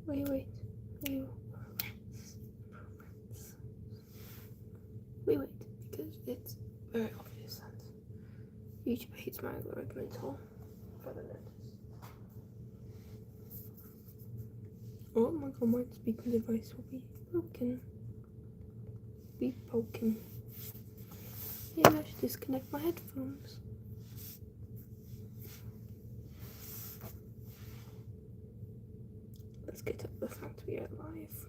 Wait. Because it's very obvious that YouTube hates my algorithm until further notice. Oh my god, my speaking device will be broken. Maybe I should disconnect my headphones. Let's get up the fact we are live.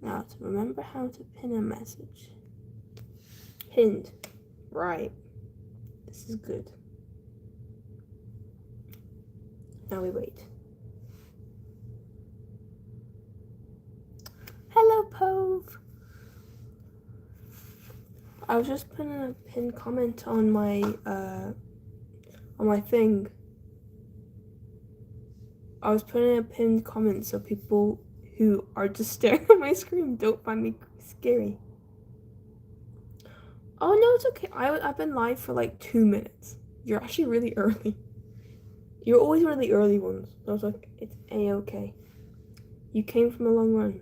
Now to remember how to pin a message. Pinned. Right. This is good. Now we wait. Hello, Pove. I was just putting a pinned comment on my thing. I was putting a pinned comment so people who are just staring at my screen don't find me scary. Oh no, it's okay. I've been live for like 2 minutes. You're actually really early. You're always one of the early ones. I was like, it's a-okay. You came from a long run.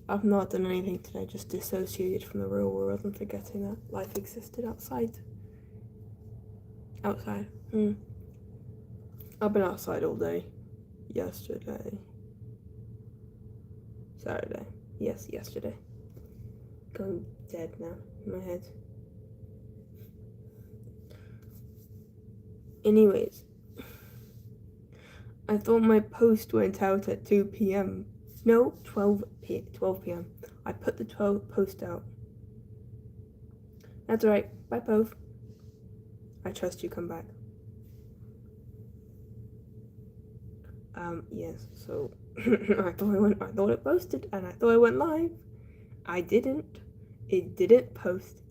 I've not done anything today, just dissociated from the real world and forgetting that life existed outside. I've been outside all day. Yesterday. Saturday. Yes, yesterday. Going dead now in my head. Anyways. I thought my post went out at 2 p.m. No, 12 p.m. I put the 12 post out. That's alright. Bye, Pove. I trust you come back. Yes, so I thought it posted and I thought it went live. I didn't. It didn't post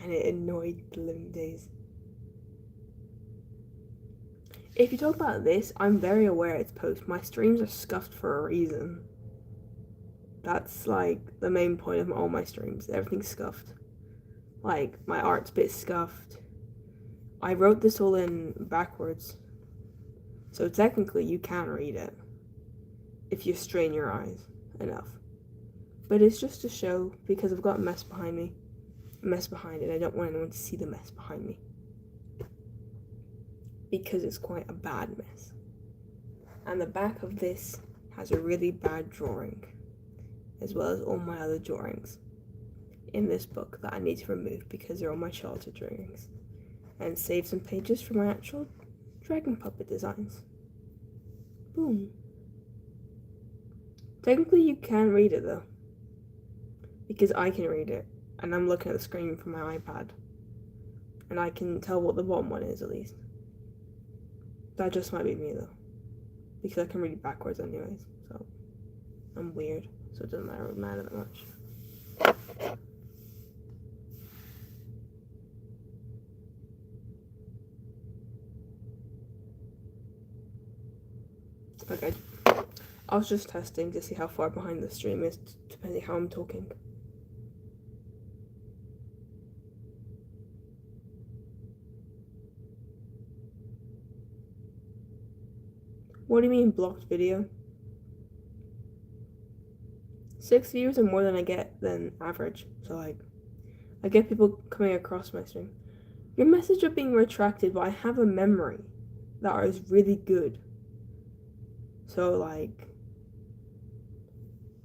and it annoyed the living days. If you talk about this, I'm very aware it's post. My streams are scuffed for a reason. That's like the main point of all my streams. Everything's scuffed. Like my art's a bit scuffed. I wrote this all in backwards. So technically you can read it if you strain your eyes enough. But it's just to show because I've got a mess behind me. A mess behind it. I don't want anyone to see the mess behind me. Because it's quite a bad mess. And the back of this has a really bad drawing, as well as all my other drawings in this book that I need to remove because they're all my childhood drawings, and save some pages for my actual dragon puppet designs. Boom. Technically you can read it though, because I can read it, and I'm looking at the screen from my iPad, and I can tell what the bottom one is at least. That just might be me though, because I can read it backwards anyways, so I'm weird, so it doesn't matter that much. Okay, I was just testing to see how far behind the stream is, depending how I'm talking. What do you mean blocked video? 6 views are more than I get than average, so like, I get people coming across my stream. Your message are being retracted, but I have a memory that is really good. So like,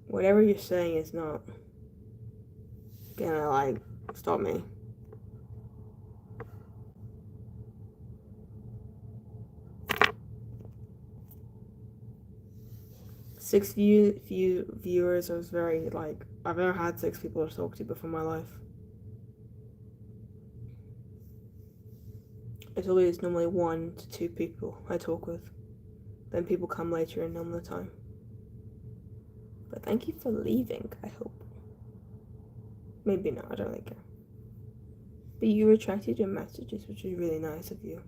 whatever you're saying is not gonna like stop me. Viewers. I was very like, I've never had 6 people to talk to before in my life. It's always normally 1 to 2 people I talk with. Then people come later in on the time. But thank you for leaving, I hope. Maybe not, I don't really care. But you retracted your messages, which is really nice of you.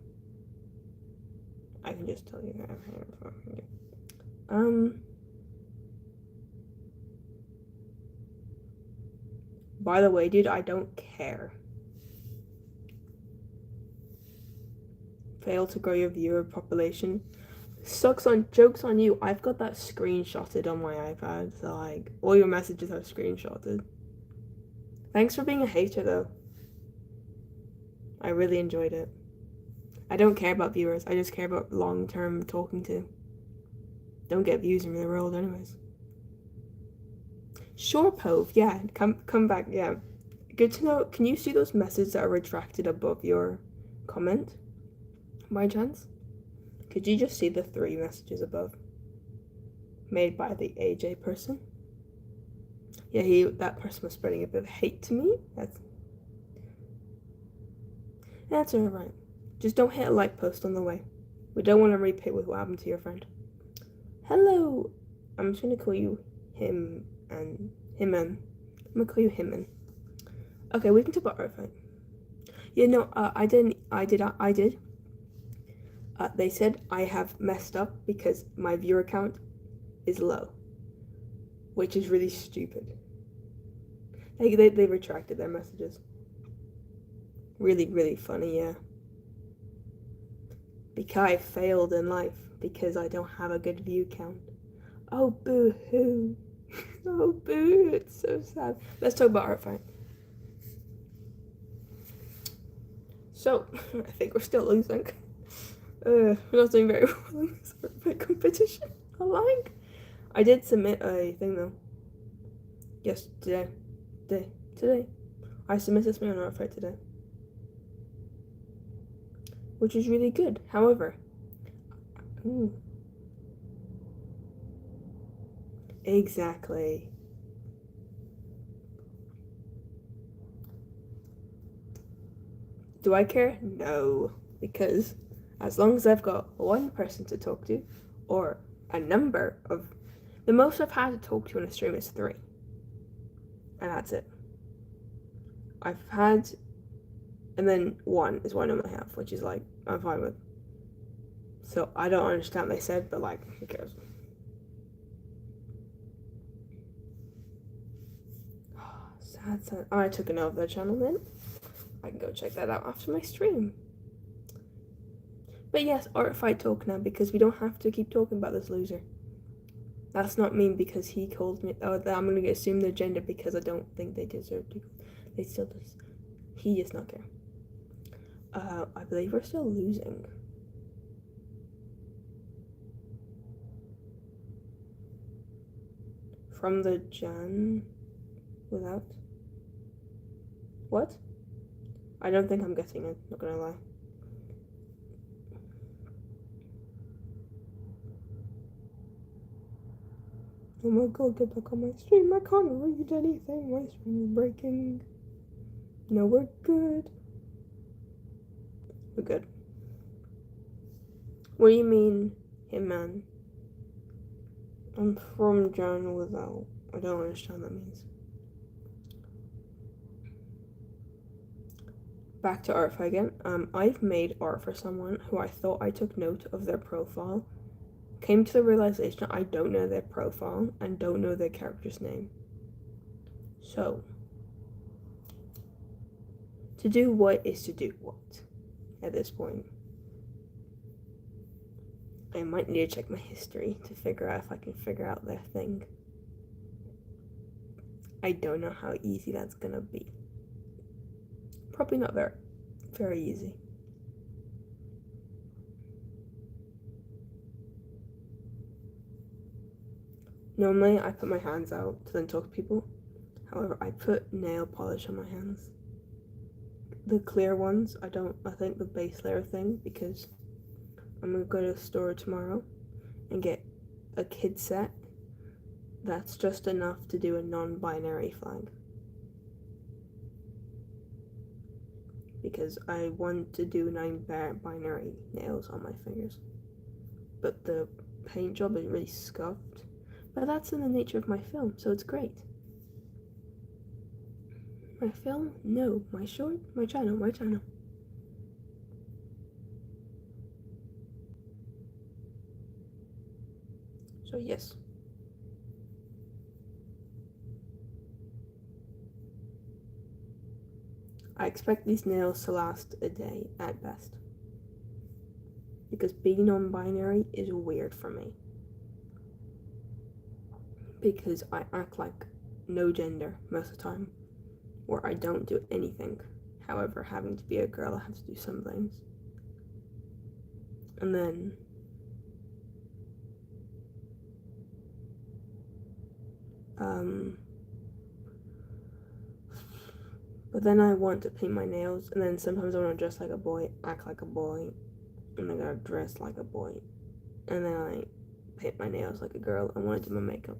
I can just tell you. By the way, dude, I don't care. Fail to grow your viewer population. Jokes on you. I've got that screenshotted on my iPad, so like all your messages are screenshotted. Thanks for being a hater though. I really enjoyed it. I don't care about viewers, I just care about long-term talking to. Don't get views in the real world anyways. Sure, Pove, yeah, come back, yeah. Good to know. Can you see those messages that are retracted above your comment? By chance? Could you just see the 3 messages above? Made by the AJ person? Yeah, that person was spreading a bit of hate to me. That's alright. Just don't hit a like post on the way. We don't want to repeat with what happened to your friend. Hello. I'm just gonna call you him and Himman. I'm gonna call you Himman. Okay, we can talk about art fight. Yeah, no, I did. They said I have messed up because my viewer count is low, which is really stupid. They retracted their messages. Really, really funny, yeah. Because I failed in life because I don't have a good view count. Oh, boo-hoo. Oh, boo, it's so sad. Let's talk about art fight. So, I think we're still losing. We're not doing very well in this art fight competition. I'm lying. I did submit a thing though. Yes, today. I submitted something on art fight today. Which is really good. However, exactly. Do I care? No. Because as long as I've got 1 person to talk to, or a number of... The most I've had to talk to on a stream is 3. And that's it. I've had... And then 1 is what I normally have, which is like, I'm fine with. So I don't understand what they said, but like, who cares? Sad. Oh, I took a note of their channel then. I can go check that out after my stream. But yes, art fight talk now, because we don't have to keep talking about this loser. That's not mean because he called me. Oh, I'm gonna assume their gender because I don't think they deserve to. They still does. He does not care. I believe we're still losing. From the Jan without. What? I don't think I'm getting it, not gonna lie. Oh my god, get back on my stream. I can't read anything. My stream is breaking. No, we're good. We're good. What do you mean, Hitman? I'm from Jan without. I don't understand what that means. Back to art again. I've made art for someone who I thought I took note of their profile. Came to the realization I don't know their profile and don't know their character's name. So, to do what is to do what at this point? I might need to check my history to figure out if I can figure out their thing. I don't know how easy that's gonna be. Probably not very easy. Normally, I put my hands out to then talk to people. However, I put nail polish on my hands. The clear ones, I think the base layer thing, because I'm gonna go to the store tomorrow and get a kid set That's just enough to do a non-binary flag. Because I want to do non-binary nails on my fingers. But the paint job is really scuffed. But that's in the nature of my film, so it's great. My film? No. My short? My channel. So yes. I expect these nails to last a day at best. Because being non-binary is weird for me. Because I act like no gender most of the time. Or I don't do anything. However, having to be a girl, I have to do some things. And then but then I want to paint my nails, and then sometimes I want to dress like a boy, act like a boy, and then I gotta dress like a boy, and then I paint my nails like a girl. I want to do my makeup.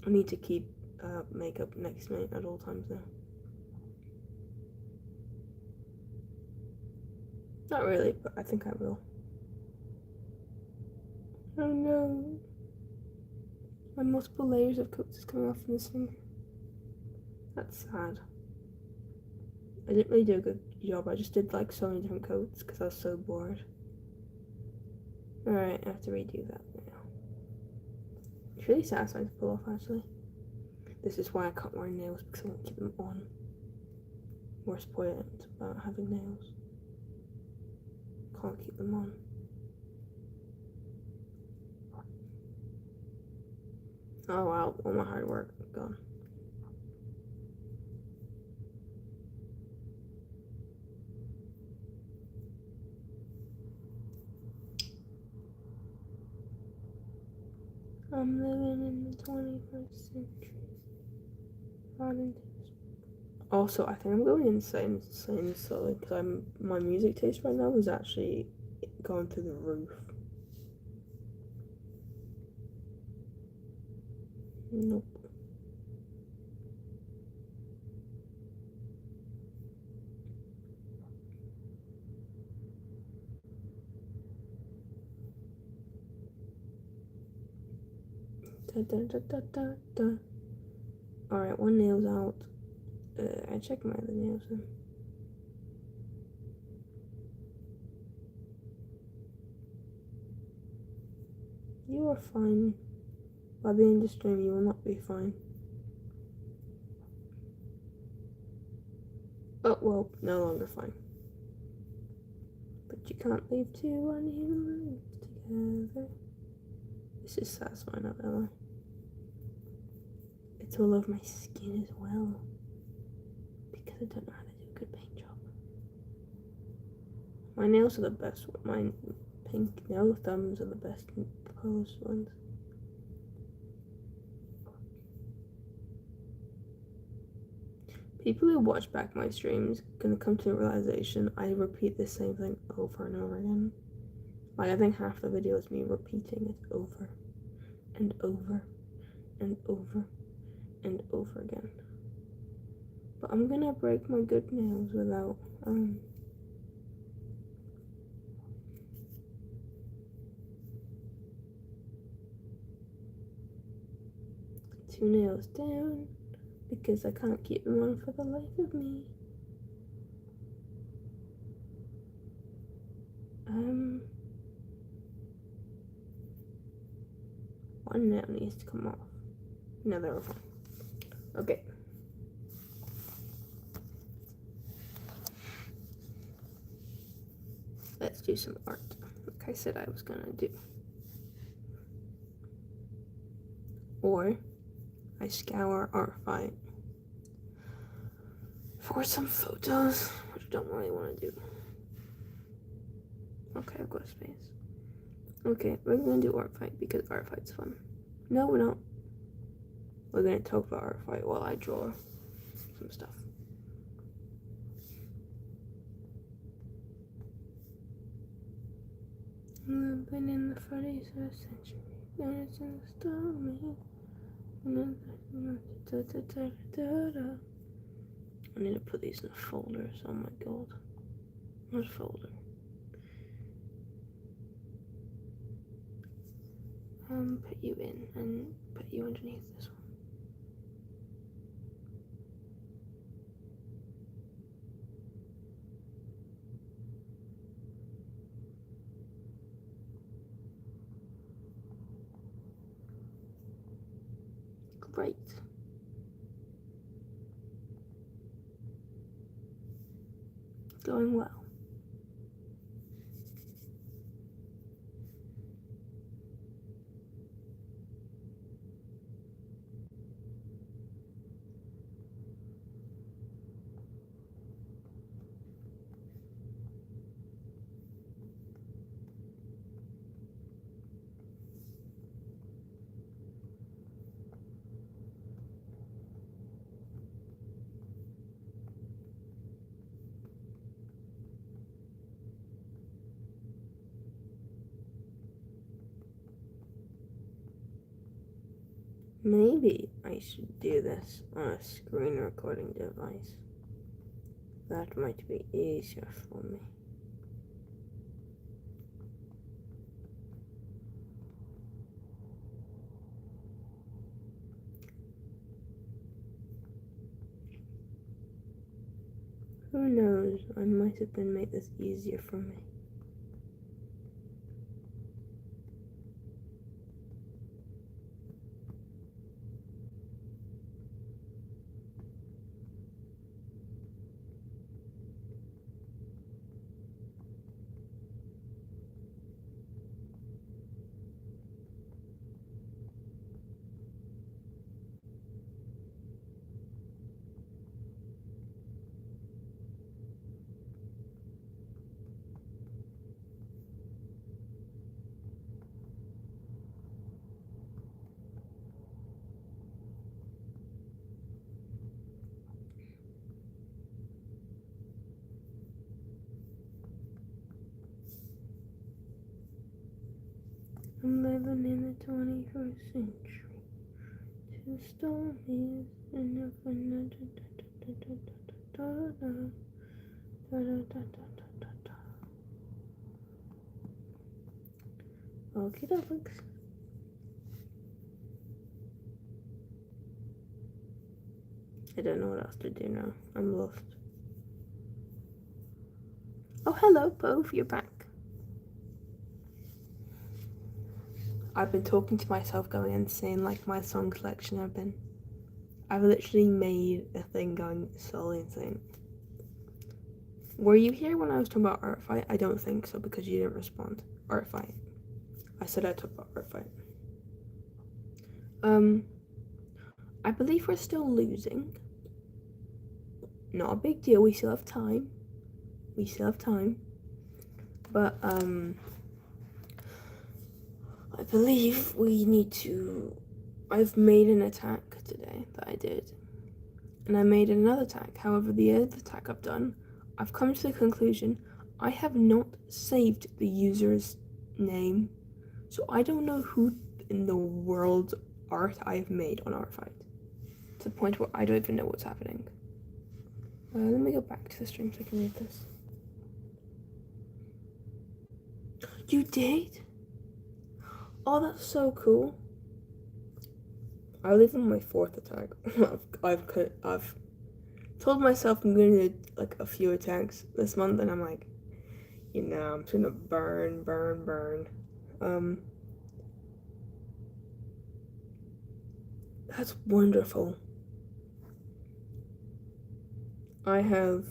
I need to keep makeup next to me at all times now. Not really, but I think I will. Oh no. My multiple layers of coats is coming off from this finger. That's sad. I didn't really do a good job. I just did like so many different coats because I was so bored. Alright, I have to redo that now. It's really satisfying to pull off actually. This is why I can't wear nails, because I won't keep them on. Worst point about having nails. Can't keep them on. Oh wow, all my hard work gone. I'm living in the 21st century. Also, I think I'm going insane slowly because my music taste right now is actually going through the roof. Nope. Da, da, da, da, da, da. Alright, one nail's out. I checked my other nails in. You are fine. By the end of the stream, you will not be fine. Oh, well, no longer fine. But you can't leave two unhuman lives together. This is satisfying, not gonna lie. It's all over my skin as well. Because I don't know how to do a good paint job. My nails are the best. My pink nail thumbs are the best polished ones. People who watch back my streams gonna come to a realization I repeat the same thing over and over again. Like I think half the video is me repeating it over and over and over and over again. But I'm gonna break my good nails without two nails down because I can't keep them on for the life of me. One nail needs to come off. No, they were fine. Okay. Let's do some art, like I said I was gonna do. Or I scour Artfight for some photos, which I don't really want to do. Okay, I've got space. Okay, we're gonna do Artfight because Artfight's fun. No, we're not. We're gonna talk about Artfight while I draw some stuff. Living in the 31st century, dancing the stormy. I need to put these in a folder. Oh my god. What folder? Put you in and put you underneath this one. Great. Going well. Maybe I should do this on a screen recording device. That might be easier for me. Who knows, I might have been made this easier for me. I'm living in the 21st century. The storm is okay, dogs. I don't know what else to do now. I'm lost. Oh, hello, both. You're back. I've been talking to myself going insane like my song selection I've literally made a thing going solely insane. Were you here when I was talking about art fight? I don't think so because you didn't respond. Art fight. I said I'd talk about art fight. I believe we're still losing. Not a big deal, we still have time. But I believe we need to... I've made an attack today that I did. And I made another attack. However, the other attack I've done, I've come to the conclusion I have not saved the user's name. So I don't know who in the world's art I have made on Artfight. To the point where I don't even know what's happening. Let me go back to the stream so I can read this. You did? Oh, that's so cool. I live on my 4th attack. I've told myself I'm gonna do like a few attacks this month, and I'm like, I'm just gonna burn. That's wonderful. I have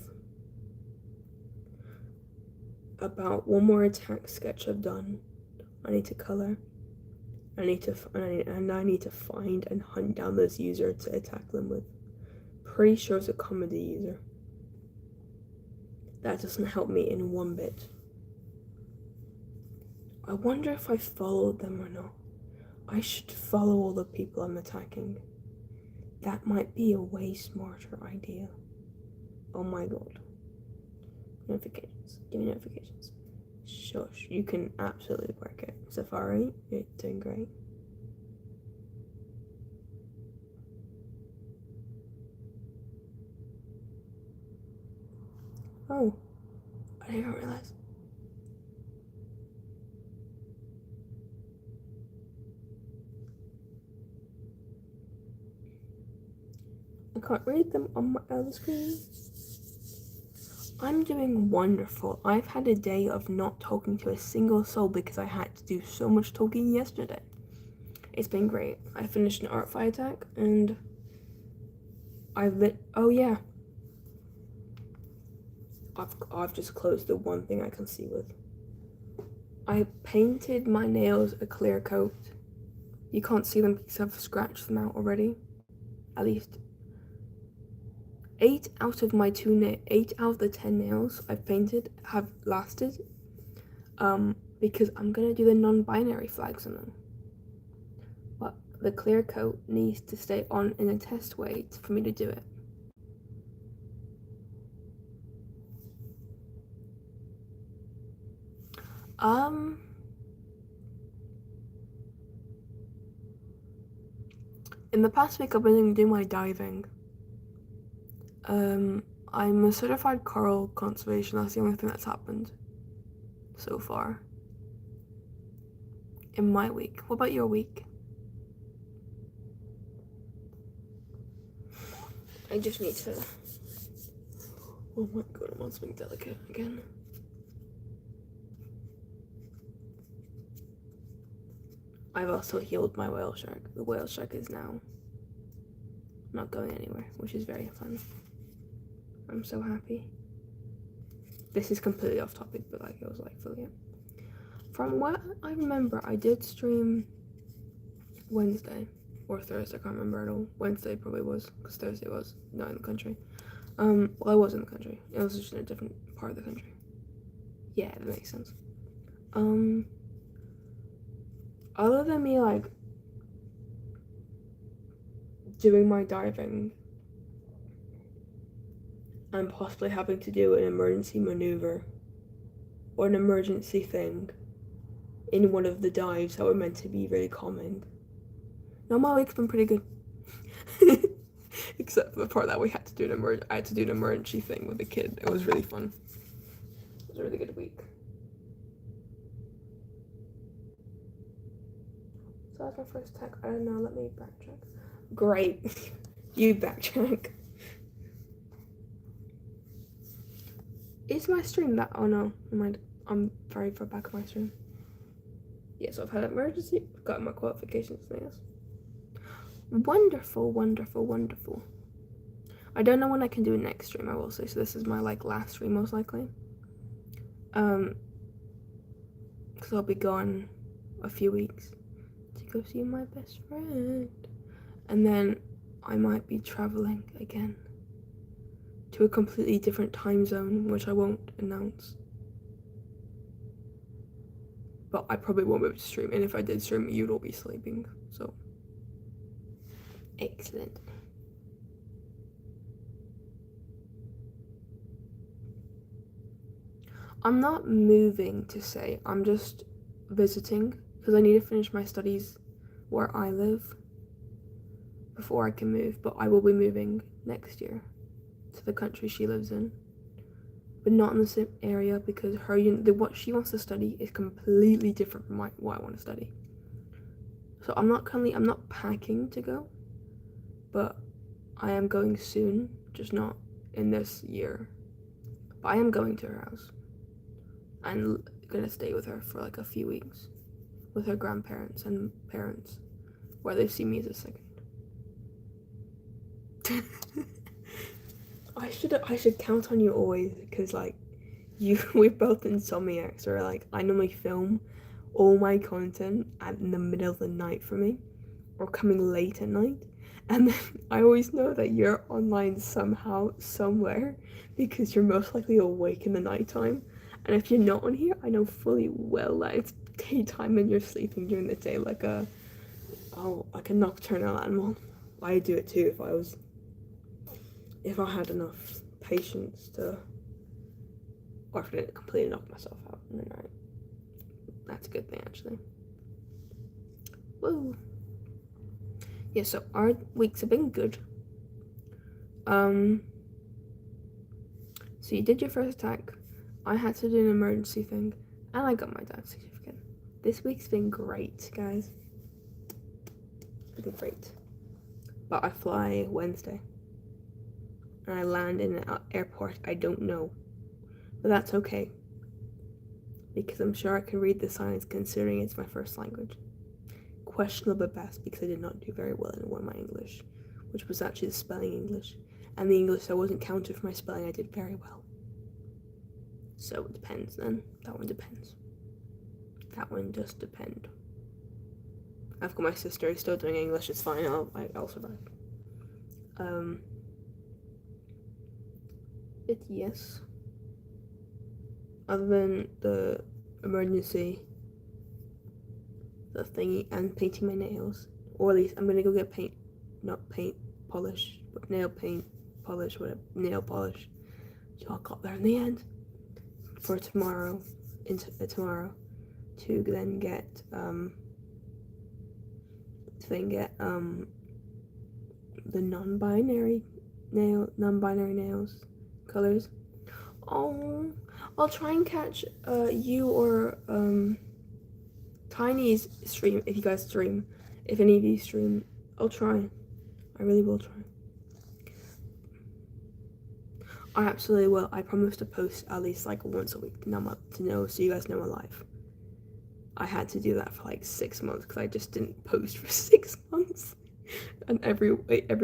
about one more attack sketch I've done. I need to color. I need to find and hunt down this user to attack them with. Pretty sure it's a comedy user. That doesn't help me in one bit. I wonder if I followed them or not. I should follow all the people I'm attacking. That might be a way smarter idea. Oh my god. Notifications. Give me notifications. Shush, you can absolutely work it. Safari, you're doing great. Oh, I didn't even realize. I can't read them on my other screen. I'm doing wonderful. I've had a day of not talking to a single soul because I had to do so much talking yesterday. It's been great. I finished an art fight attack and oh yeah. I've just closed the one thing I can see with. I painted my nails a clear coat. You can't see them because I've scratched them out already. At least 8 out of the 10 nails I've painted have lasted. Because I'm gonna do the non-binary flags on them. But the clear coat needs to stay on in a test way for me to do it. In the past week I've been doing my diving. I'm a certified coral conservation. That's the only thing that's happened so far in my week. What about your week? I just need to... Oh my god, I'm on something delicate again. I've also healed my whale shark. The whale shark is now not going anywhere, which is very fun. I'm so happy. This is completely off topic, but like it was like fully. From what I remember, I did stream Wednesday or Thursday. I can't remember at all. Wednesday probably was, because Thursday was not in the country. Well, I was in the country. It was just in a different part of the country. Yeah, that makes sense. Other than me like doing my diving and possibly having to do an emergency maneuver or an emergency thing in one of the dives that were meant to be really calming. No, my week's been pretty good. Except for the part that we had to do I had to do an emergency thing with a kid. It was really fun. It was a really good week. So that's my first tech. I don't know, let me backtrack. Great. You backtrack. Is my stream that? Oh no, never mind. I'm very far back on my stream. Yeah, so I've had an emergency. I've got my qualifications nails. Wonderful, wonderful, wonderful. I don't know when I can do a next stream, I will say. So this is my like last stream most likely. Because I'll be gone a few weeks to go see my best friend. And then I might be traveling again to a completely different time zone, which I won't announce. But I probably won't be able to stream, and if I did stream, you'd all be sleeping, so. Excellent. I'm not moving to say, I'm just visiting, because I need to finish my studies where I live before I can move, but I will be moving next year to the country she lives in, but not in the same area, because what she wants to study is completely different from what I want to study. So I'm not packing to go, but I am going soon, just not in this year. But I am going to her house. I'm gonna stay with her for like a few weeks with her grandparents and parents, where they see me as a second. I should count on you always, because like we've both been insomniacs, or like I normally film all my content in the middle of the night for me, or coming late at night, and then I always know that you're online somehow, somewhere, because you're most likely awake in the nighttime. And if you're not on here, I know fully well that it's daytime and you're sleeping during the day like a nocturnal animal. I'd do it too if I had enough patience to Or if I didn't completely knock myself out, then that's a good thing, actually. Woo! Yeah, so our weeks have been good. So you did your first attack. I had to do an emergency thing, and I got my dad's certificate. This week's been great, guys. It's been great. But I fly Wednesday. And I land in an airport I don't know. But that's okay. Because I'm sure I can read the signs considering it's my first language. Questionable at best because I did not do very well in one of my English, which was actually the spelling English. And the English I wasn't counted for my spelling, I did very well. So it depends then. That one depends. That one does depend. I've got my sister who's still doing English, it's fine, I'll survive. But yes. Other than the emergency, the thingy, and painting my nails, or at least I'm gonna go get polish, but nail paint, polish, whatever, nail polish. So I'll got there in the end for tomorrow, to then get the non-binary nails colors. Oh, I'll try and catch you or Tiny's stream if you guys stream. If any of you stream, I'll try. I really will try. I absolutely will. I promise to post at least like once a week to know so you guys know I'm alive. I had to do that for like 6 months because I just didn't post for 6 months. And every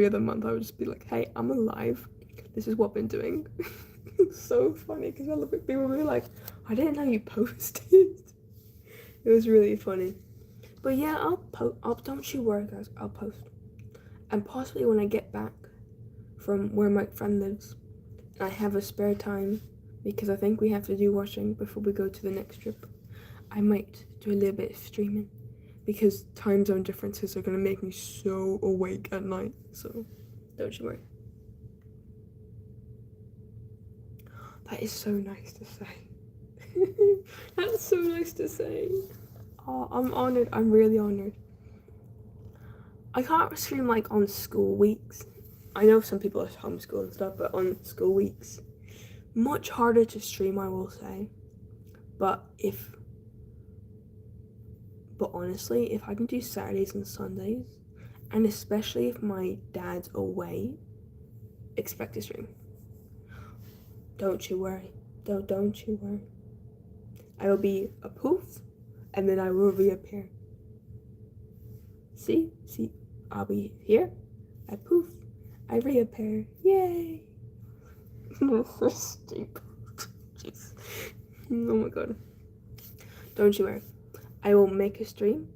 other month I would just be like, hey, I'm alive. This is what I've been doing. It's so funny because people would be like, I didn't know you posted. It was really funny. But yeah, don't you worry, guys. I'll post. And possibly when I get back from where my friend lives, and I have a spare time, because I think we have to do washing before we go to the next trip, I might do a little bit of streaming, because time zone differences are going to make me so awake at night, so don't you worry. That is so nice to say. That's so nice to say. Oh, I'm honored. I'm really honored. I can't stream like on school weeks. I know some people are homeschool and stuff, but on school weeks, much harder to stream, I will say. But honestly, if I can do Saturdays and Sundays, and especially if my dad's away, expect to stream. Don't you worry. Don't you worry. I will be a poof, and then I will reappear. See, I'll be here, I poof, I reappear. Yay! Stupid. Jeez. Oh my god. Don't you worry. I will make a stream,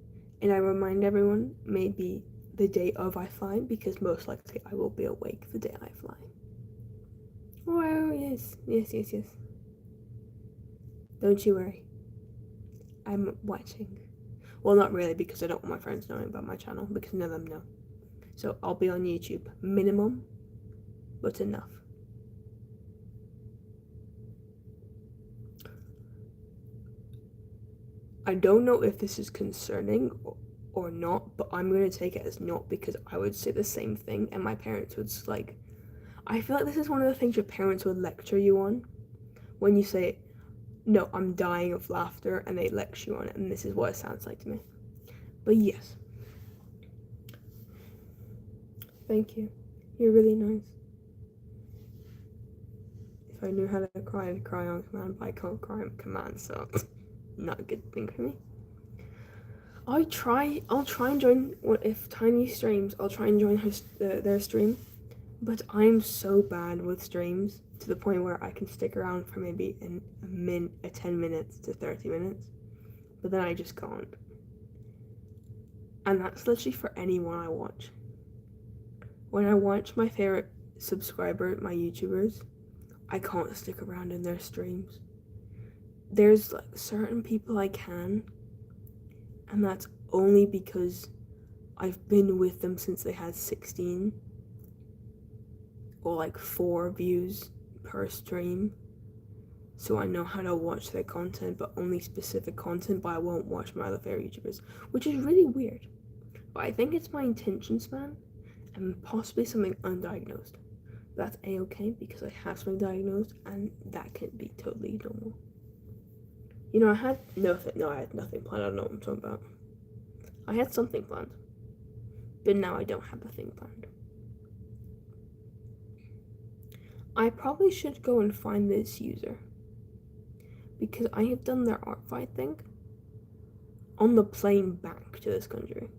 and I remind everyone maybe the day of I fly, because most likely I will be awake the day I fly. Oh, yes. Don't you worry. I'm watching. Well, not really, because I don't want my friends knowing about my channel, because none of them know. So I'll be on YouTube. Minimum, but enough. I don't know if this is concerning or not, but I'm going to take it as not, because I would say the same thing, and my parents would like... I feel like this is one of the things your parents would lecture you on, when you say, no, I'm dying of laughter, and they lecture you on it, and this is what it sounds like to me. But yes. Thank you. You're really nice. If I knew how to cry, I'd cry on command, but I can't cry on command, so not a good thing for me. I'll try and join, if Tiny streams, I'll try and join their stream, but I'm so bad with streams to the point where I can stick around for maybe 10 minutes to 30 minutes, but then I just can't. And that's literally for anyone I watch. When I watch my favorite subscriber, my YouTubers, I can't stick around in their streams. There's like certain people I can, and that's only because I've been with them since they had 16 or like 4 views per stream. so I know how to watch their content, but only specific content, but I won't watch my other favorite YouTubers, which is really weird. But I think it's my attention span and possibly something undiagnosed. That's a-okay because I have something diagnosed, and that can be totally normal. You know, I had nothing. No, I had nothing planned. I don't know what I'm talking about. I had something planned, but now I don't have a thing planned. I probably should go and find this user because I have done their art fight thing on the plane back to this country,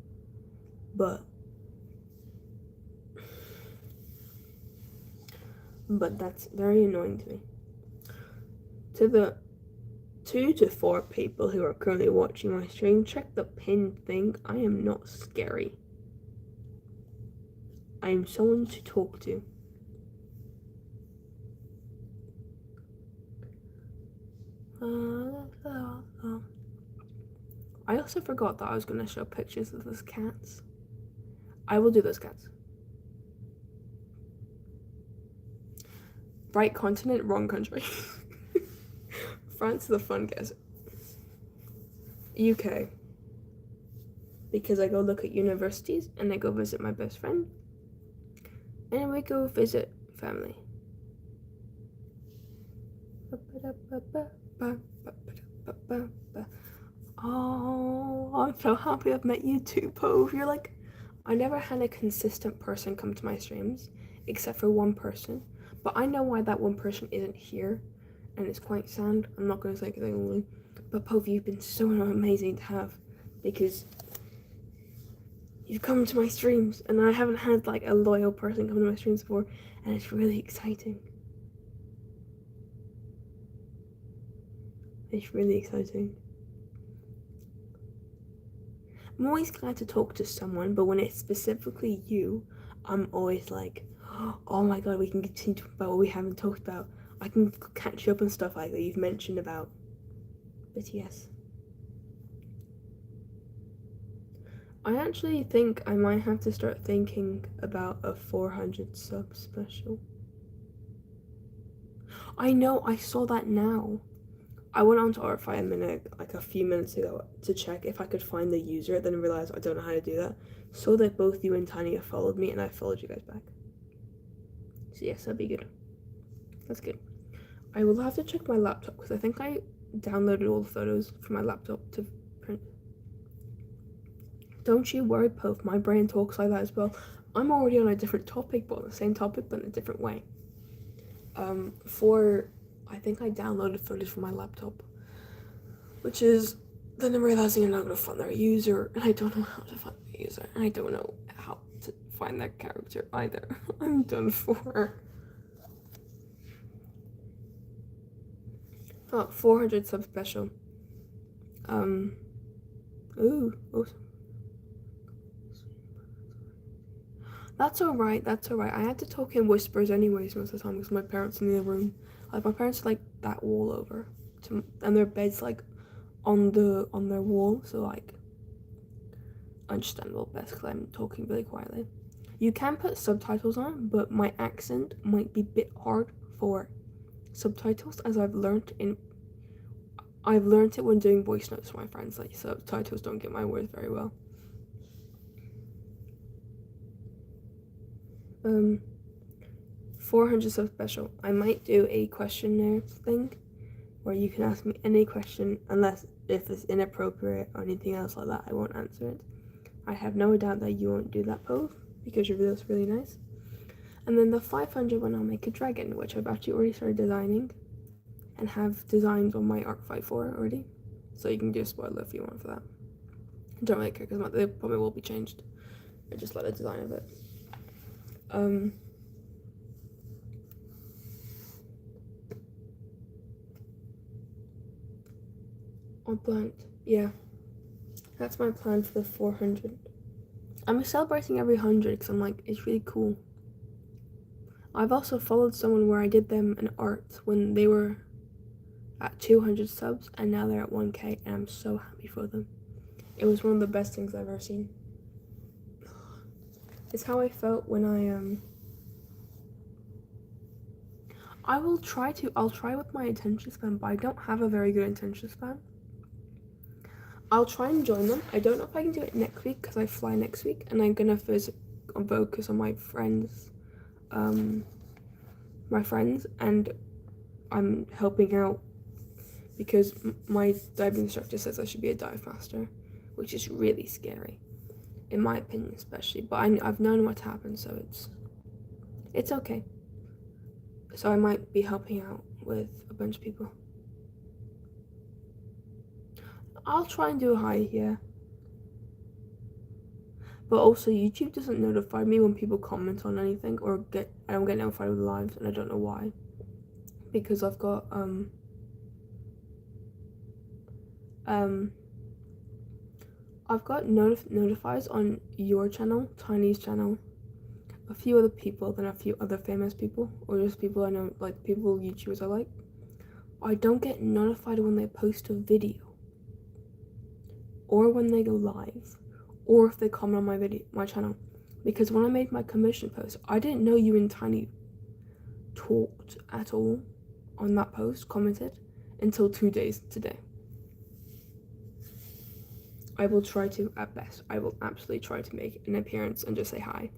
but that's very annoying to me. To the 2 to 4 people who are currently watching my stream, check the pinned thing. I am not scary. I am someone to talk to. I also forgot that I was going to show pictures of those cats. I will do those cats. Right continent, wrong country. France is a fun guess. UK. Because I go look at universities and I go visit my best friend. And we go visit family. Oh, I'm so happy I've met you too, Pove. You're like, I never had a consistent person come to my streams, except for one person. But I know why that one person isn't here, and it's quite sad. I'm not going to say anything, but Pove, you've been so amazing to have, because you've come to my streams, and I haven't had like a loyal person come to my streams before, and it's really exciting. It's really exciting. I'm always glad to talk to someone, but when it's specifically you, I'm always like, oh my god, we can continue talking about what we haven't talked about. I can catch you up on stuff like that you've mentioned about. But yes. I actually think I might have to start thinking about a 400 sub special. I know, I saw that now. I went on to Artify a few minutes ago to check if I could find the user, then realized I don't know how to do that. So that both you and Tanya followed me, and I followed you guys back. So yes, that'd be good. That's good. I will have to check my laptop because I think I downloaded all the photos from my laptop to print. Don't you worry, Pove. My brain talks like that as well. I'm already on a different topic, but on the same topic, but in a different way. I think I downloaded footage from my laptop, which is, then I'm realizing I'm not going to find their user, and I don't know how to find the user, and I don't know how to find that character either. I'm done for. 400 sub special. Ooh. That's alright. I had to talk in whispers anyways most of the time because my parents in the other room. Like, my parents are like that wall over, and their bed's like on their wall, so like understandable best because I'm talking really quietly. You can put subtitles on, but my accent might be a bit hard for subtitles, as I've learned it when doing voice notes for my friends. Like, subtitles don't get my words very well. 400 sub special. I might do a questionnaire thing where you can ask me any question, unless if it's inappropriate or anything else like that, I won't answer it. I have no doubt that you won't do that, Pove, because your video's really nice. And then the 500 one, I'll make a dragon, which I've actually already started designing and have designs on my Arc 4 already. So you can do a spoiler if you want for that. I don't really care because they probably will be changed. I just like the design of it. On blanked. Yeah. That's my plan for the 400. I'm celebrating every 100 because I'm like, it's really cool. I've also followed someone where I did them an art when they were at 200 subs, and now they're at 1k, and I'm so happy for them. It was one of the best things I've ever seen. It's how I felt when I'll try with my attention span, but I don't have a very good attention span. I'll try and join them. I don't know if I can do it next week because I fly next week, and I'm gonna focus on my friends, and I'm helping out because my diving instructor says I should be a dive master, which is really scary, in my opinion, especially. But I've known what's happened, so it's okay. So I might be helping out with a bunch of people. I'll try and do a hi here. But also YouTube doesn't notify me when people comment on anything I don't get notified with lives, and I don't know why. Because I've got notifies on your channel, Tiny's channel, a few other people, then a few other famous people, or just people I know, like people YouTubers I like. I don't get notified when they post a video, or when they go live, or if they comment on my channel. Because when I made my commission post, I didn't know you and Tiny talked at all on that post, commented, until 2 days today. I will try to, at best, I will absolutely try to make an appearance and just say hi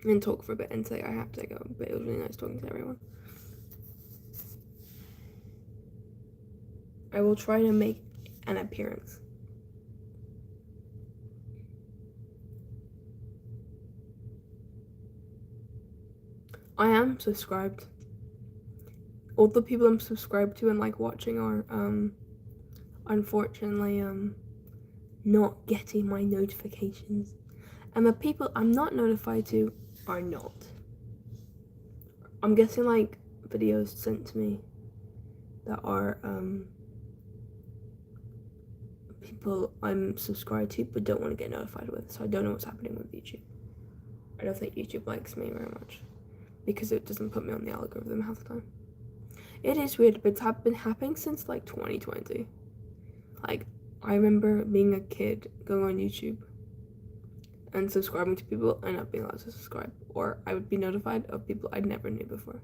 and talk for a bit and say I have to go, but it was really nice talking to everyone. I will try to make an appearance. I am subscribed. All the people I'm subscribed to and like watching are unfortunately not getting my notifications, and the people I'm not notified to are not. I'm getting like videos sent to me that are people I'm subscribed to but don't want to get notified with, so I don't know what's happening with YouTube. I don't think YouTube likes me very much because it doesn't put me on the algorithm half the time. It is weird, but it's been happening since like 2020. Like, I remember being a kid going on YouTube and subscribing to people and not being allowed to subscribe, or I would be notified of people I'd never knew before.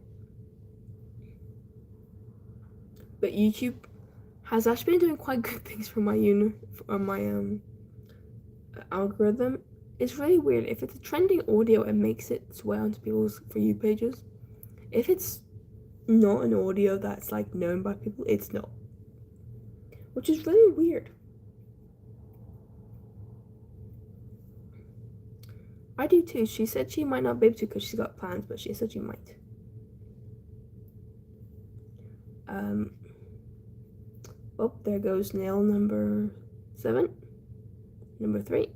But YouTube has actually been doing quite good things for my algorithm. It's really weird. If it's a trending audio, it makes its way onto people's For You pages. If it's not an audio that's like known by people, it's not, which is really weird. I do too. She said she might not be able to because she's got plans, but she said she might. Oh, there goes nail number 7, number 3,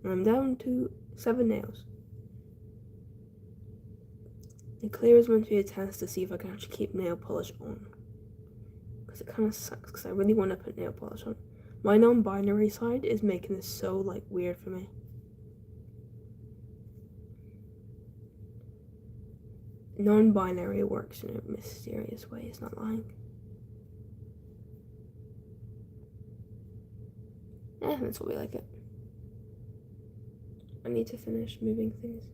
and I'm down to 7 nails. The clear is meant to be a test to see if I can actually keep nail polish on, because it kind of sucks because I really want to put nail polish on. My non-binary side is making this so like weird for me. Non-binary works in a mysterious way, it's not lying. That's what we like it. I need to finish moving things.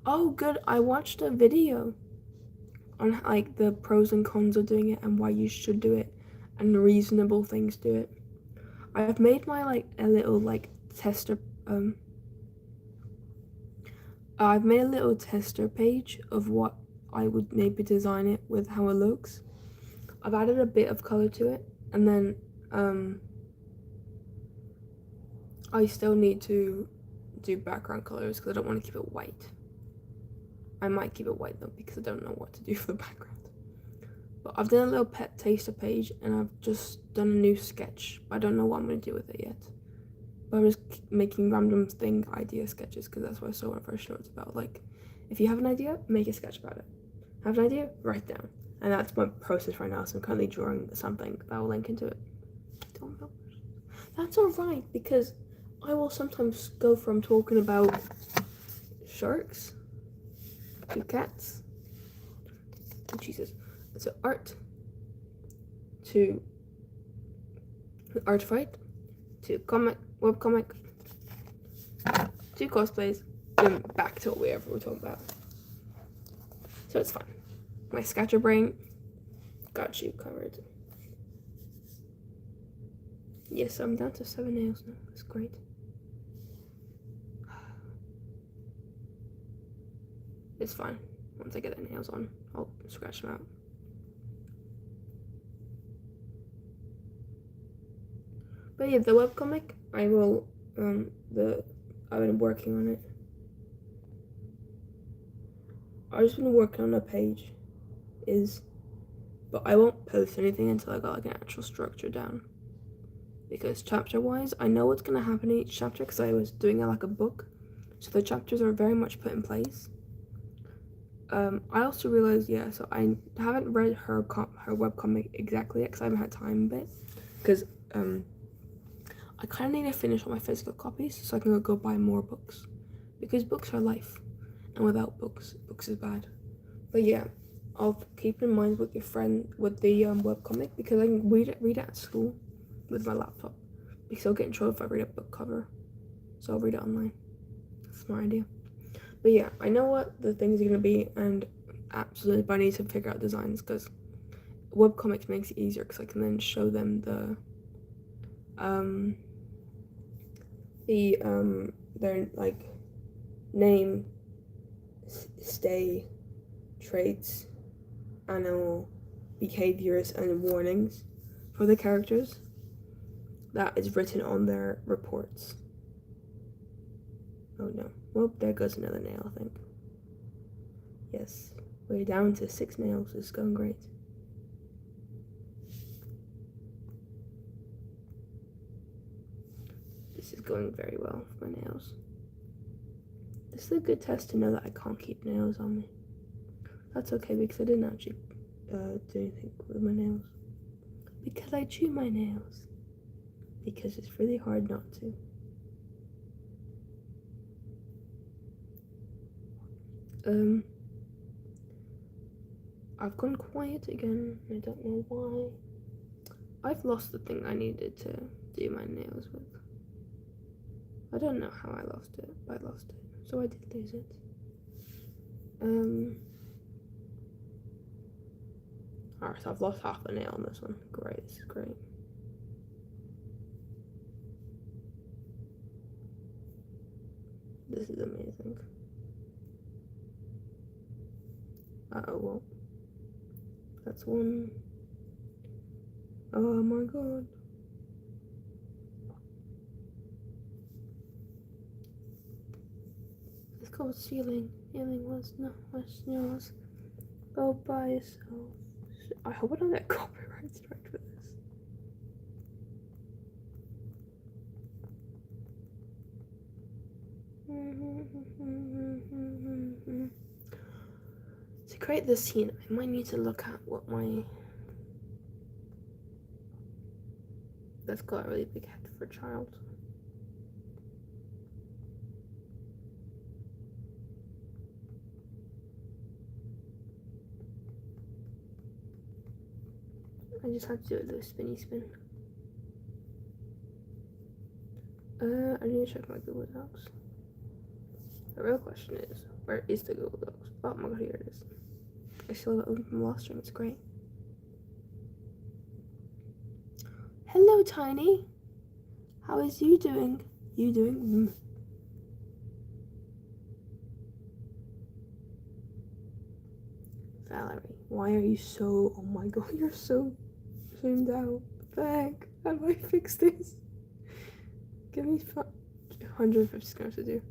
Oh, good. I watched a video on like the pros and cons of doing it and why you should do it and reasonable things to it. I've made my like a little like tester I've made a little tester page of what I would maybe design it with, how it looks. I've added a bit of color to it, and then I still need to do background colors because I don't want to keep it white. I might keep it white though because I don't know what to do for the background. But I've done a little pet taster page and I've just done a new sketch. I don't know what I'm going to do with it yet. But I'm just making random idea sketches because that's what I saw when I first showed it about. Like, if you have an idea, make a sketch about it. Have an idea, write down. And that's my process right now. So I'm currently drawing something that will link into it. Don't know. That's alright because I will sometimes go from talking about sharks to cats to Jesus. So art to art fight to webcomic to cosplays, then back to whatever we're talking about. So it's fine. My scatterbrain got you covered. Yes, I'm down to 7 nails now. That's great. It's fine. Once I get the nails on, I'll scratch them out. But yeah, the webcomic, I've been working on it. I've just been working on a page, but I won't post anything until I got like an actual structure down. Because chapter-wise, I know what's gonna happen in each chapter because I was doing it like a book, so the chapters are very much put in place. I also realized, so I haven't read her webcomic exactly yet because I haven't had time a bit. Because I kind of need to finish all my physical copies so I can go buy more books. Because books are life, and without books is bad. But yeah, I'll keep in mind with your friend with the webcomic because I can read it at school with my laptop. Because I'll get in trouble if I read a book cover, so I'll read it online. That's my idea. But yeah, I know what the things are gonna be, and absolutely, but I need to figure out designs because webcomics makes it easier because I can then show them their like name, stay, traits, animal, behaviors, and warnings for the characters that is written on their reports. Oh no. Well, there goes another nail, I think. Yes, we're down to 6 nails. It's going great. This is going very well for my nails. This is a good test to know that I can't keep nails on me. That's okay because I didn't actually do anything with my nails. Because I chew my nails. Because it's really hard not to. I've gone quiet again. I don't know why. I've lost the thing I needed to do my nails with. I don't know how I lost it, but I lost it. So I did lose it. Alright, so I've lost half a nail on this one. Great, this is great. This is amazing. Uh-oh, well. That's one. Oh my god. It's called sealing. Sealing was yours. Go by yourself. I hope I don't get copyright strike for this. To create this scene, I might need to look at what my... That's got a really big head for a child. I just have to do a little spinny spin. I need to check my Google Docs. The real question is, where is the Google Docs? Oh my god, here it is. I still have it open from last stream, it's great. Hello, Tiny. How is you doing? You doing? Valerie, why are you so... Oh my god, you're so zoomed out. What the heck? How do I fix this? Give me 150 seconds to do.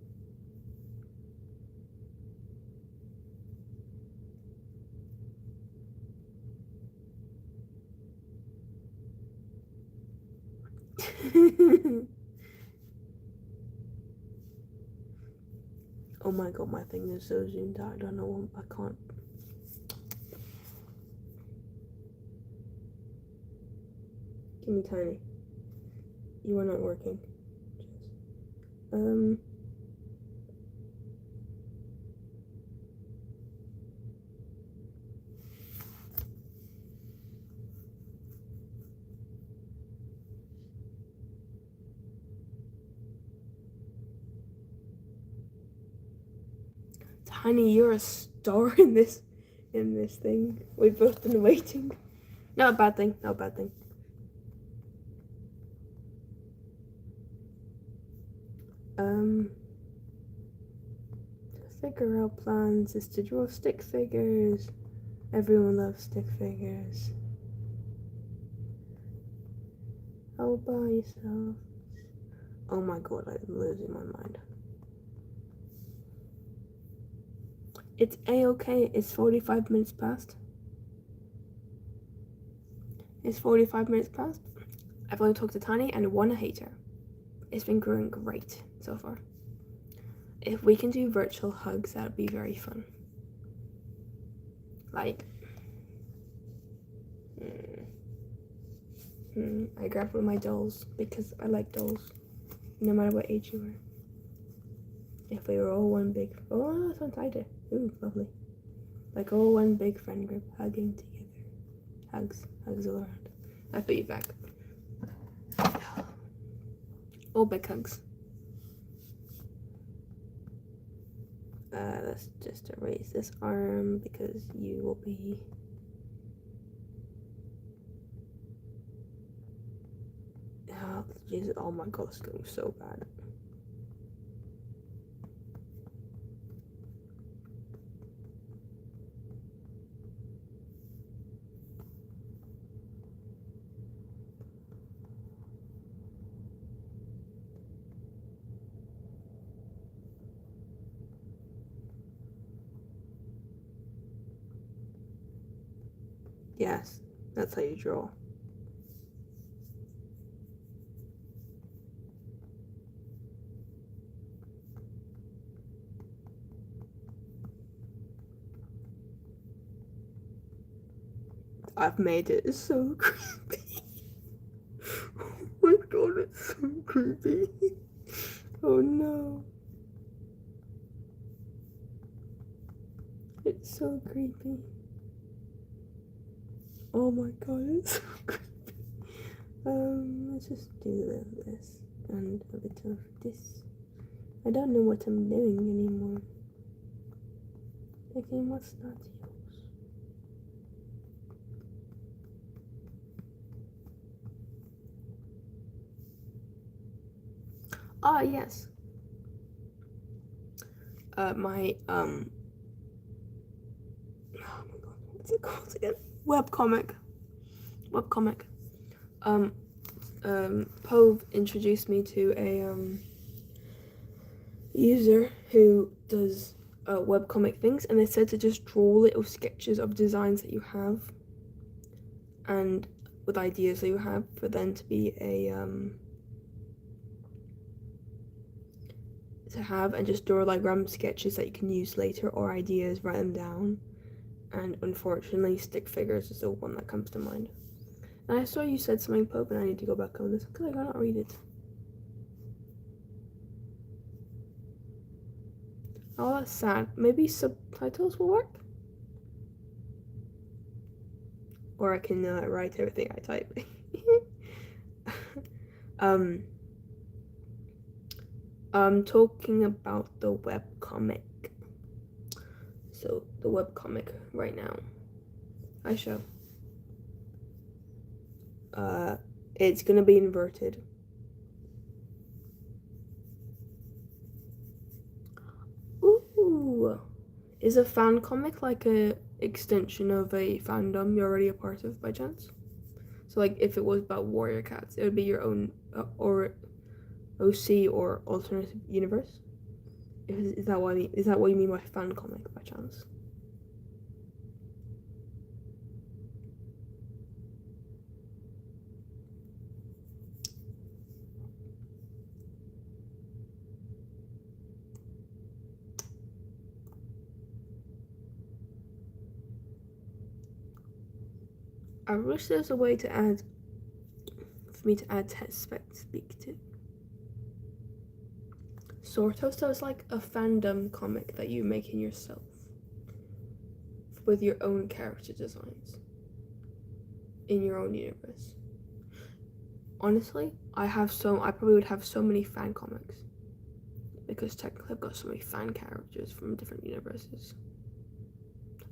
Oh my god, my thing is so zoomed out. I don't know. I can't. Give me Tiny. You are not working. Tiny, you're a star in this in this thing. We've both been waiting. Not a bad thing, not a bad thing. To figure out plans is to draw stick figures. Everyone loves stick figures. All by yourself. Oh my god, I'm losing my mind. It's a-okay. It's 45 minutes past. It's 45 minutes past. I've only talked to Tiny and one hater. It's been going great so far. If we can do virtual hugs, that would be very fun. Like, I grabbed one of my dolls because I like dolls, no matter what age you were. If we were all one big, oh, that's what I did. Ooh, lovely. Like all one big friend group, hugging together. Hugs all around. I put you back. All big hugs. Let's just erase this arm because you will be. Oh, Jesus, oh my god, it's going so bad. Yes, that's how you draw. I've made it. It's so creepy. Oh my god, it's so creepy. Oh no. It's so creepy. Oh my god, it's so creepy. Let's just do this and a bit of this. I don't know what I'm doing anymore. Okay, what's not yours? Ah, yes. Oh my god, what's it called again? Webcomic. Pove introduced me to a user who does webcomic things, and they said to just draw little sketches of designs that you have and with ideas that you have for them to be a to have, and just draw like random sketches that you can use later, or ideas, write them down. And unfortunately, stick figures is the one that comes to mind. And I saw you said something, Pope, and I need to go back on this because I cannot read it. Oh, that's sad. Maybe subtitles will work? Or I can write everything I type. I'm talking about the webcomic. So, the webcomic right now. I show. It's gonna be inverted. Ooh, is a fan comic like a extension of a fandom you're already a part of by chance? So like if it was about warrior cats, it would be your own or OC or alternative universe. Is that what you mean by fan comic by chance? I wish there's a way to add, for me to add test spec speak to. Sort of, so it's like a fandom comic that you make in yourself with your own character designs in your own universe. Honestly, I probably would have so many fan comics because technically I've got so many fan characters from different universes.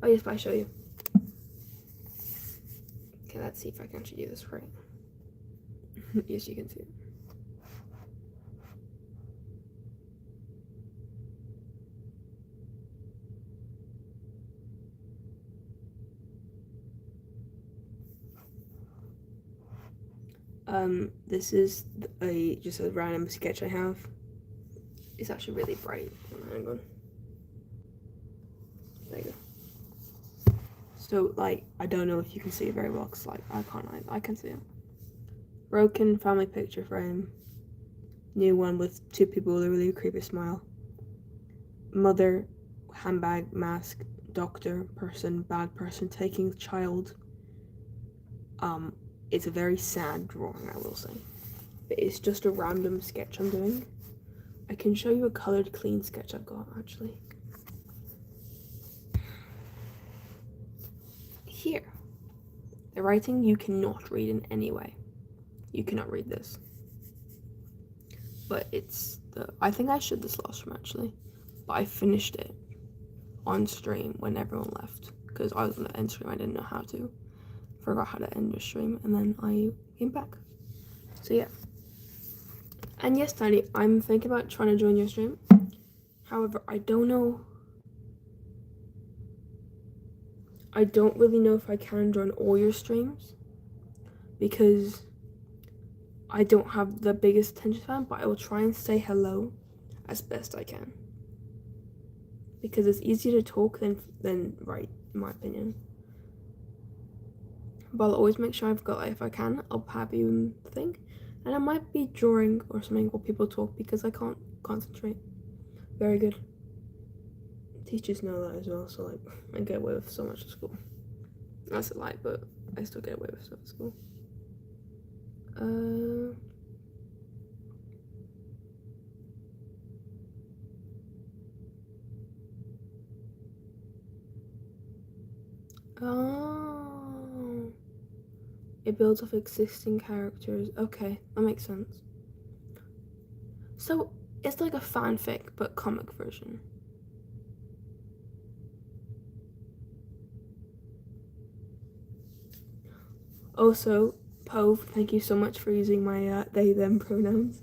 Oh yes, but I show you. Okay, let's see if I can actually do this right. Yes, you can see it. This is just a random sketch I have. It's actually really bright. Hang on. There you go. So, like, I don't know if you can see it very well, because, like, I can see it. Broken family picture frame. New one with two people with a really creepy smile. Mother, handbag, mask, doctor, person, bad person, taking child. It's a very sad drawing, I will say. But it's just a random sketch I'm doing. I can show you a colored clean sketch I've got, actually. Here. The writing you cannot read in any way. You cannot read this. But I think I showed this last time, actually. But I finished it on stream when everyone left. Because I was on the end stream, I didn't know how to. Forgot how to end the stream, and then I came back. So yeah. And yes, Tiny, I'm thinking about trying to join your stream. However, I don't really know if I can join all your streams, because I don't have the biggest attention span, but I will try and say hello as best I can. Because it's easier to talk than write, in my opinion. But I'll always make sure I've got, if I can, I'll have you in the thing. And I might be drawing or something while people talk, because I can't concentrate. Very good. Teachers know that as well, so like, I get away with so much at school. That's a lie, but I still get away with stuff at school. Oh. It builds off existing characters. Okay, that makes sense. So, it's like a fanfic, but comic version. Also, Pove, thank you so much for using my they, them pronouns.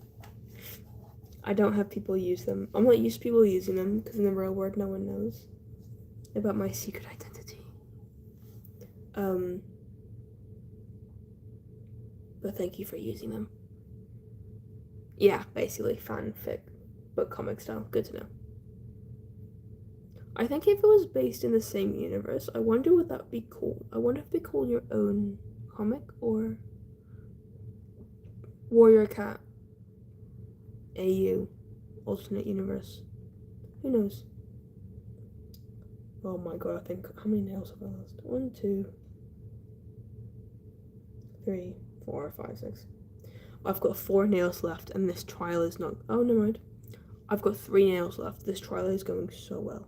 I don't have people use them. I'm not used to people using them, because in the real world, no one knows about my secret identity. But thank you for using them. Yeah, basically fanfic, but comic style. Good to know. I think if it was based in the same universe, I wonder what that would be called. I wonder if they call your own comic or Warrior Cat AU alternate universe. Who knows? Oh my god, I think, how many nails have I lost? 1, 2, 3, 4, 5, 6. I've got 4 nails left, and this trial is not. Oh, never mind. I've got 3 nails left. This trial is going so well.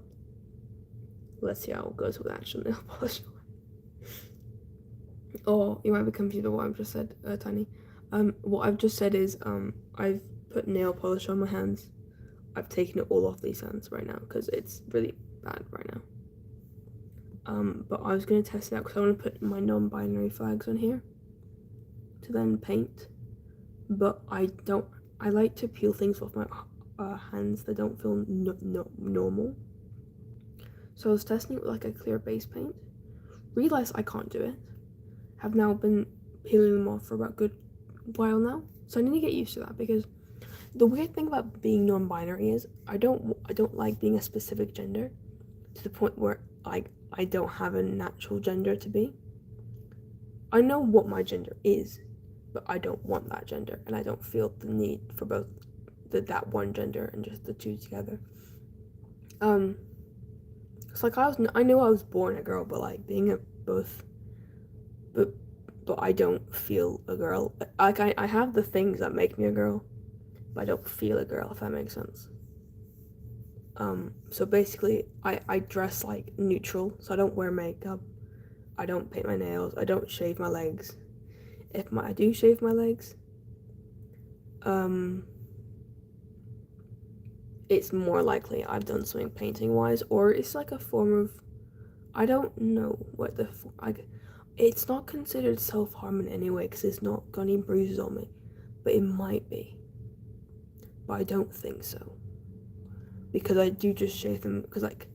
Let's see how it goes with actual nail polish. Oh, you might be confused with what I've just said, Tiny. What I've just said is, I've put nail polish on my hands. I've taken it all off these hands right now because it's really bad right now. But I was gonna test it out because I want to put my non-binary flags on here to then paint. But I like to peel things off my hands that don't feel normal. So I was testing it with like a clear base paint. Realized I can't do it. Have now been peeling them off for about a good while now. So I need to get used to that, because the weird thing about being non-binary is I don't like being a specific gender to the point where like I don't have a natural gender to be. I know what my gender is, but I don't want that gender, and I don't feel the need for both that one gender and just the two together. It's like I knew I was born a girl, but like being a both, but I don't feel a girl. Like I have the things that make me a girl, but I don't feel a girl, if that makes sense. So basically I dress like neutral, so I don't wear makeup, I don't paint my nails, I don't shave my legs. If I do shave my legs, it's more likely I've done something painting wise, or it's like a form of I don't know what the it's not considered self-harm in any way because it's not got any bruises on me, but it might be. But I don't think so because I do just shave them because like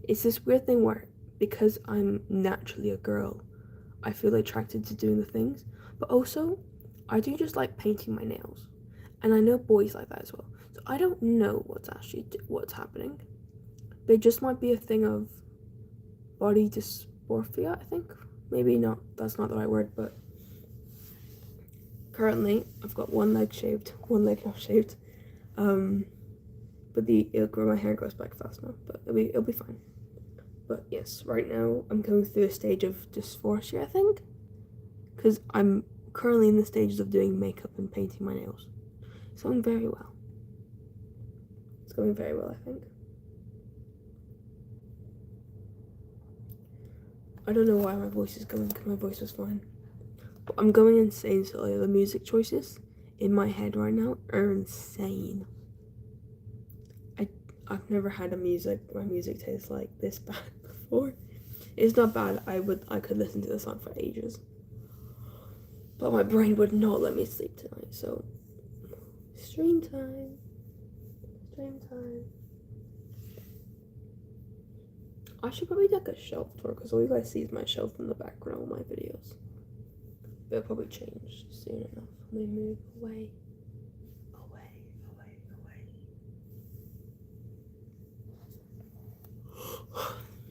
it's this weird thing where because I'm naturally a girl, I feel attracted to doing the things, but also I do just like painting my nails, and I know boys like that as well. So I don't know what's happening. There just might be a thing of body dysmorphia, I think. Maybe not, that's not the right word, but currently I've got one leg shaved, one leg not shaved. But my hair grows back fast now, but it'll be fine. But yes, right now I'm going through a stage of dysphoria, I think, because I'm currently in the stages of doing makeup and painting my nails. It's going very well. It's going very well, I think. I don't know why my voice is going, because my voice was fine. But I'm going insane, so the music choices in my head right now are insane. I've never had my music taste like this bad before. It's not bad. I could listen to the song for ages. But my brain would not let me sleep tonight, so stream time. Stream time. I should probably take a shelf tour because all you guys see is my shelf in the background of my videos. But it'll probably change soon enough. Let me move away.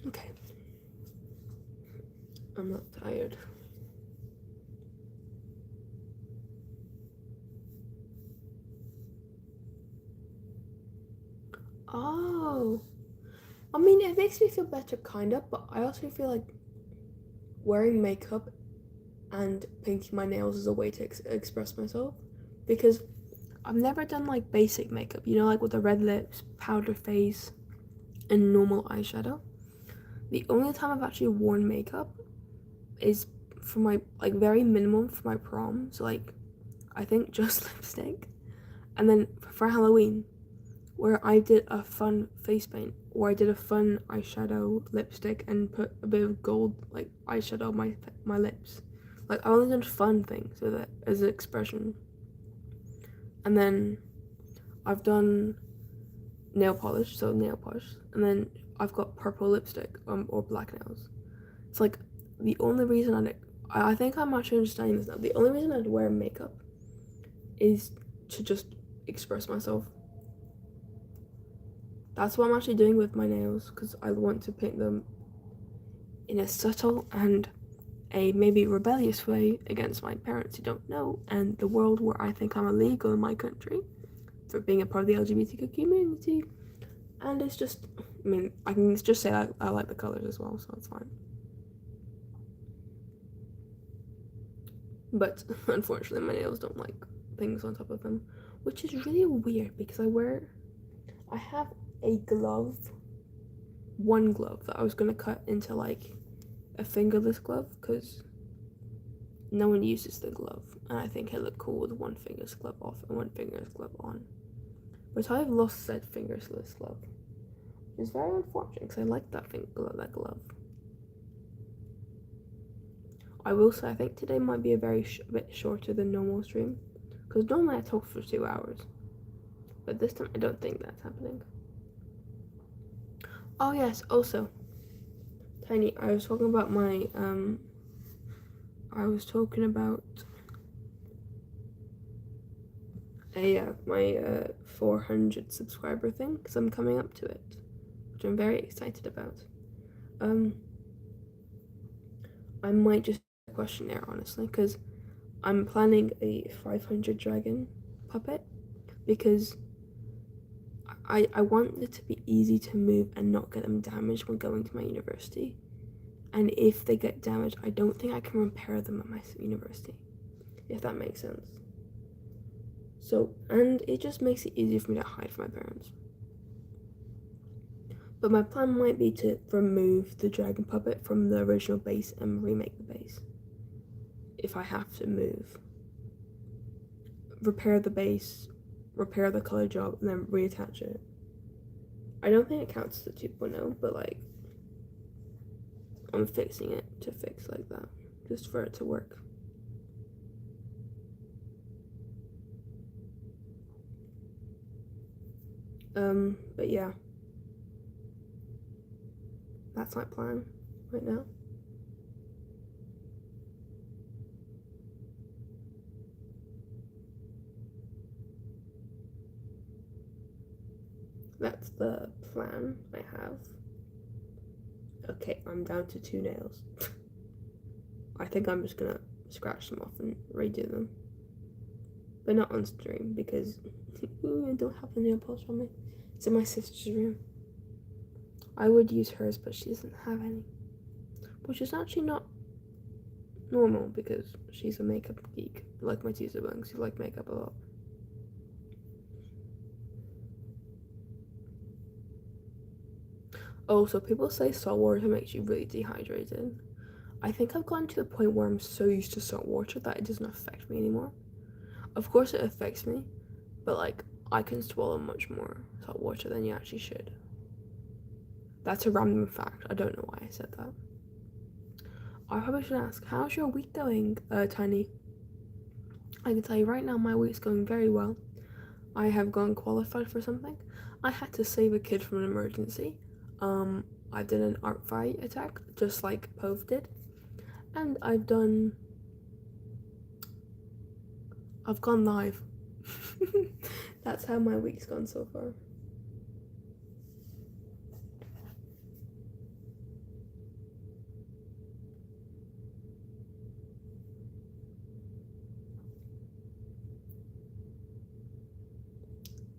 Okay. I'm not tired. Oh. I mean, it makes me feel better, kind of, but I also feel like wearing makeup and painting my nails is a way to express myself. Because I've never done, like, basic makeup, you know, like with the red lips, powder face, and normal eyeshadow. The only time I've actually worn makeup is for my, like, very minimum for my prom. So, like, I think just lipstick. And then for Halloween, where I did a fun face paint, or I did a fun eyeshadow lipstick and put a bit of gold, like, eyeshadow on my lips. Like, I only done fun things with it as an expression. And then I've done nail polish, so nail polish. And then I've got purple lipstick, or black nails. It's like, the only reason I think I'm actually understanding this now. The only reason I'd wear makeup is to just express myself. That's what I'm actually doing with my nails, because I want to paint them in a subtle and a maybe rebellious way against my parents who don't know, and the world where I think I'm illegal in my country for being a part of the LGBTQ community. And it's just, I mean, I can just say I like the colors as well, so it's fine. But unfortunately, my nails don't like things on top of them, which is really weird because I have a glove, one glove that I was gonna cut into like a fingerless glove because no one uses the glove, and I think it looked cool with one fingerless glove off and one fingerless glove on. But I've lost said fingerless glove, which is very unfortunate because I like that glove. I will say I think today might be a bit shorter than normal stream, because normally I talk for 2 hours, but this time I don't think that's happening. Oh yes, also, Tiny, I was talking about my, my 400 subscriber thing, because I'm coming up to it, which I'm very excited about. I might just do a questionnaire, honestly, because I'm planning a 500 dragon puppet, because I want it to be easy to move and not get them damaged when going to my university. And if they get damaged, I don't think I can repair them at my university, if that makes sense. So, and it just makes it easier for me to hide from my parents. But my plan might be to remove the dragon puppet from the original base and remake the base. If I have to move. Repair the base, repair the color job, and then reattach it. I don't think it counts as a 2.0, but like, I'm fixing it to fix like that, just for it to work. But yeah, that's my plan right now. That's the plan I have. Okay, I'm down to 2 nails. I think I'm just gonna scratch them off and redo them. But not on stream because I don't have the nail polish on me. It's in my sister's room. I would use hers, but she doesn't have any. Which is actually not normal because she's a makeup geek, like my two siblings who like makeup a lot. Oh, so people say salt water makes you really dehydrated. I think I've gotten to the point where I'm so used to salt water that it doesn't affect me anymore. Of course it affects me, but like I can swallow much more salt water than you actually should. That's a random fact. I don't know why I said that. I probably should ask, how's your week going, Tiny? I can tell you right now, my week's going very well. I have gone qualified for something. I had to save a kid from an emergency. I did an art fight attack, just like Pove did. And I've gone live. That's how my week's gone so far.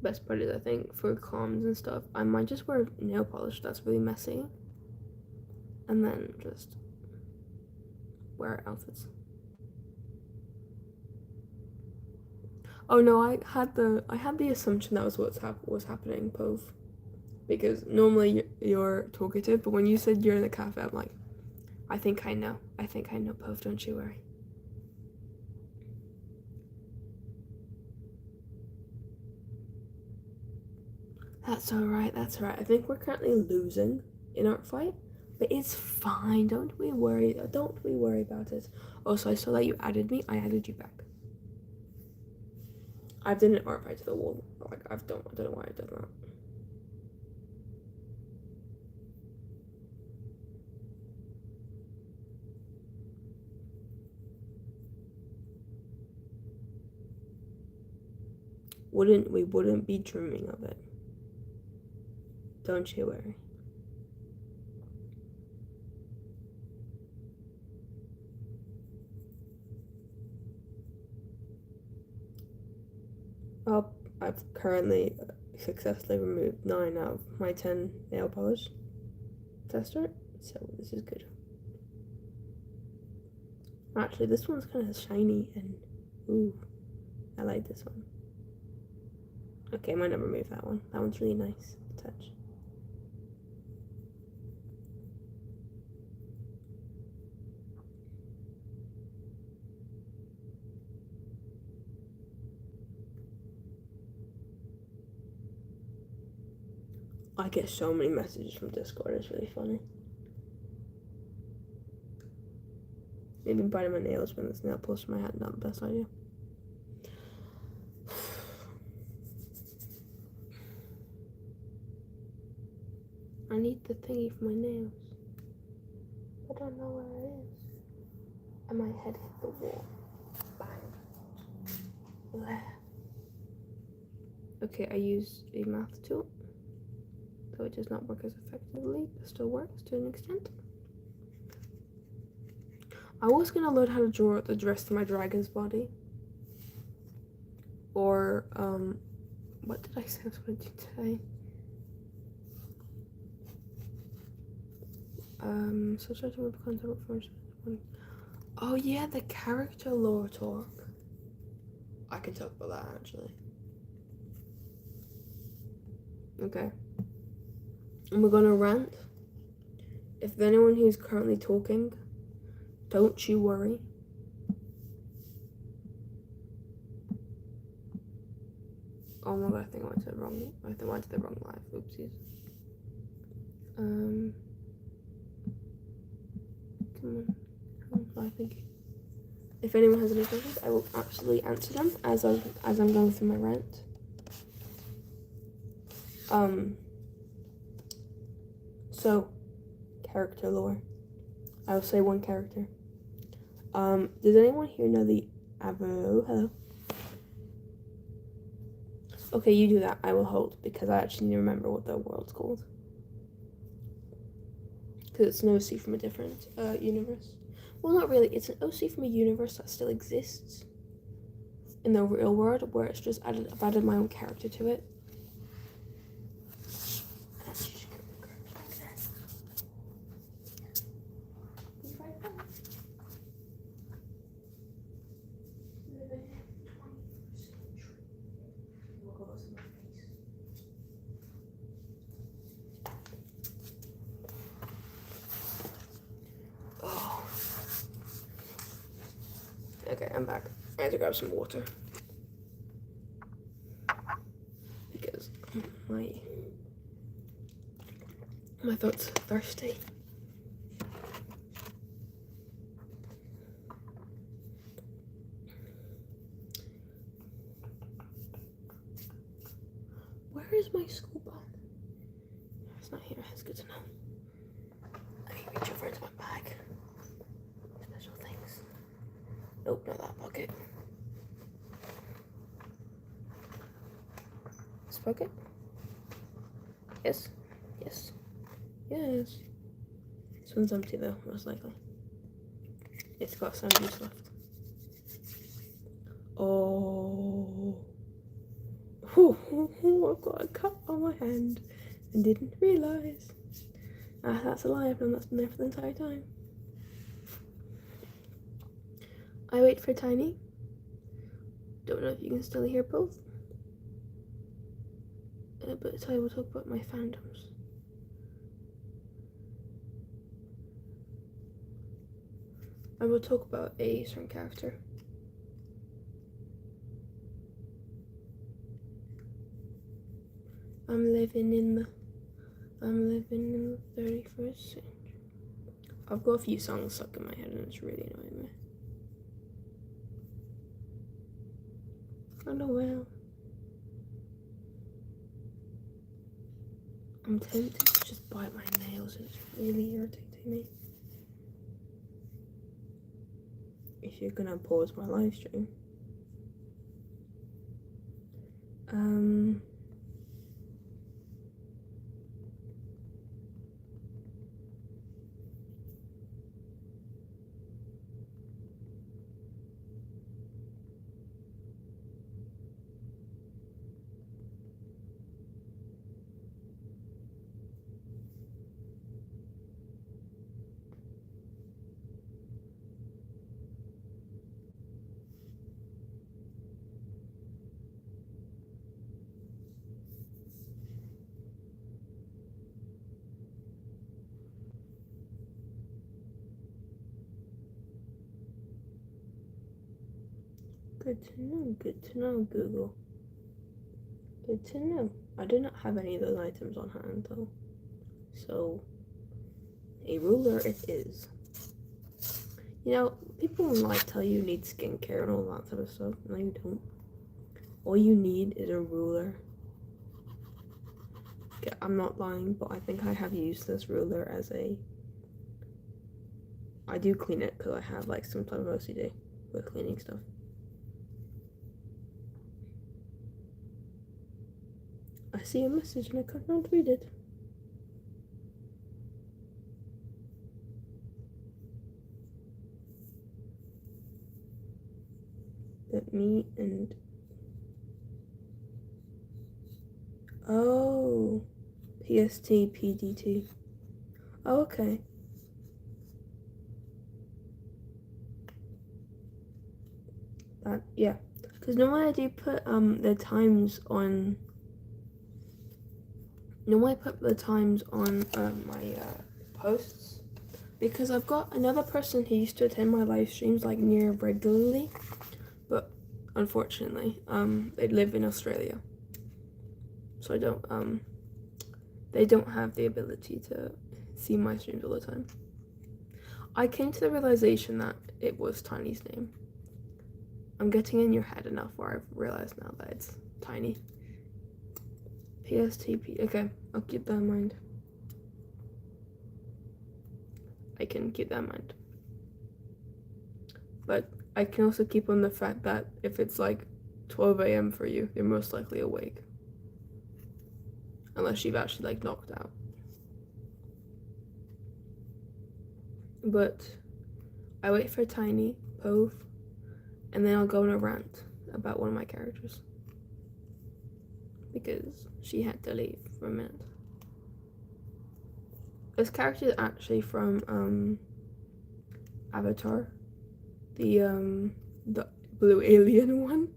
Best part is, I think, for comms and stuff, I might just wear nail polish that's really messy. And then just wear outfits. Oh no, I had the assumption that was what was happening, Pove. Because normally you're talkative, but when you said you're in the cafe, I'm like, I think I know, Pove, don't you worry. That's alright. I think we're currently losing in our fight, but it's fine. Don't we worry about it. Also, I saw that you added me. I added you back. I've done an art fight to the wall. Like I don't know why I've done that. We wouldn't be dreaming of it. Don't you worry. Well, I've currently successfully removed 9 out of my 10 nail polish tester, so this is good. Actually, this one's kind of shiny and ooh, I like this one. Okay, I might not remove that one. That one's really nice to touch. I get so many messages from Discord, it's really funny. Maybe biting my nails when there's nail polish in my hand, not the best idea. I need the thingy for my nails. I don't know where it is. And my head hit the wall. Bang. There. Okay, I use a math tool. So it does not work as effectively, but still works to an extent. I was gonna learn how to draw the rest of my dragon's body. Or, what did I say I was gonna do today? So try to remember content for oh yeah, the character lore talk. I can talk about that actually. Okay. And we're gonna rant. If anyone who's currently talking, don't you worry. Oh my god, I think I went to the wrong live. Oopsies. I think if anyone has any questions, I will absolutely answer them as I'm going through my rant. So character lore. I will say one character. Does anyone here know the Avo? Hello. Okay, you do that. I will hold because I actually need to remember what the world's called. Because it's an OC from a different universe. Well, not really. It's an OC from a universe that still exists in the real world, where it's just I've added my own character to it. Okay, I'm back. I had to grab some water because my throat's thirsty. Where is my school bag? It's not here. It's good to know. Let me reach over into my bag. Special things. Nope, not that pocket. This pocket? Yes. Yes. Yes. This one's empty though, most likely. It's got some juice left. Oh. I've got a cut on my hand and didn't realise. That's a lie. I've known that's been there for the entire time. I wait for Tiny. Don't know if you can still hear both. But I will talk about my fandoms. I will talk about a certain character. I'm living in the 31st century. I've got a few songs stuck in my head and it's really annoying me. Oh no, well. I'm tempted to just bite my nails and it's really irritating me. If you're gonna pause my live stream. Good to know, Google. Good to know. I do not have any of those items on hand though. So, a ruler it is. You know, people like tell you need skincare and all that sort of stuff. No, you don't. All you need is a ruler. Okay, I'm not lying, but I think I have used this ruler as a... I do clean it because I have like some type of OCD with cleaning stuff. I see a message and I could not read it. That me and... Oh, PST, PDT. Oh, okay. That, yeah. Because normally I do put the times on... Normally I put the times on my posts. Because I've got another person who used to attend my live streams like near regularly. But unfortunately, they live in Australia. So I don't, they don't have the ability to see my streams all the time. I came to the realization that it was Tiny's name. I'm getting in your head enough where I've realized now that it's Tiny. PSTP. Okay, I'll keep that in mind. I can keep that in mind. But I can also keep on the fact that if it's like 12 a.m. for you, you're most likely awake. Unless you've actually like knocked out. But I wait for Tiny, Pove, and then I'll go on a rant about one of my characters. Because she had to leave for a minute. This character is actually from Avatar. The blue alien one.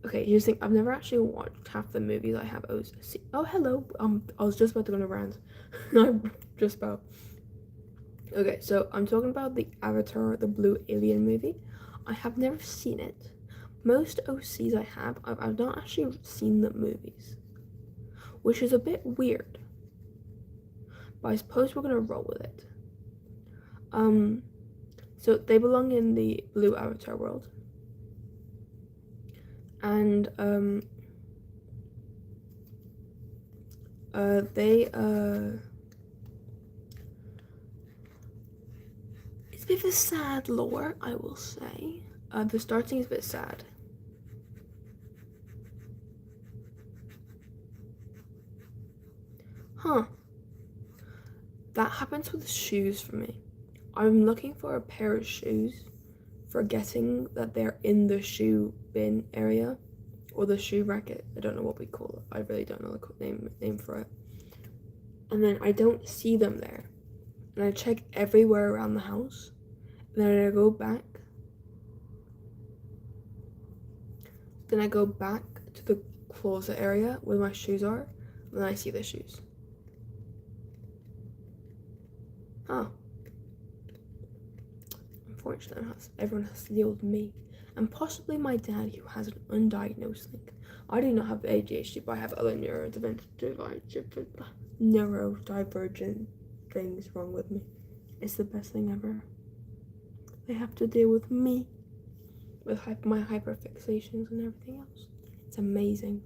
Okay, here's the thing. I've never actually watched half the movies. I have OC. Oh, hello. I was just about to go on a rant. I'm just about. Okay, so I'm talking about the Avatar, the blue alien movie. I have never seen it. Most OCs I have, I've not actually seen the movies, which is a bit weird. But I suppose we're gonna roll with it. So they belong in the blue Avatar world. And it's a bit of a sad lore, I will say. The starting is a bit sad. Huh. That happens with shoes for me. I'm looking for a pair of shoes, forgetting that they're in the shoe bin area, or the shoe racket. I don't know what we call it. I really don't know the name for it. And then I don't see them there. And I check everywhere around the house. And then I go back. Then I go back to the closet area where my shoes are. And then I see the shoes. Huh. Unfortunately, everyone has to deal with me. And possibly my dad, who has an undiagnosed thing. I do not have ADHD, but I have other neurodivergent things wrong with me. It's the best thing ever. They have to deal with me, with my hyperfixations and everything else. It's amazing.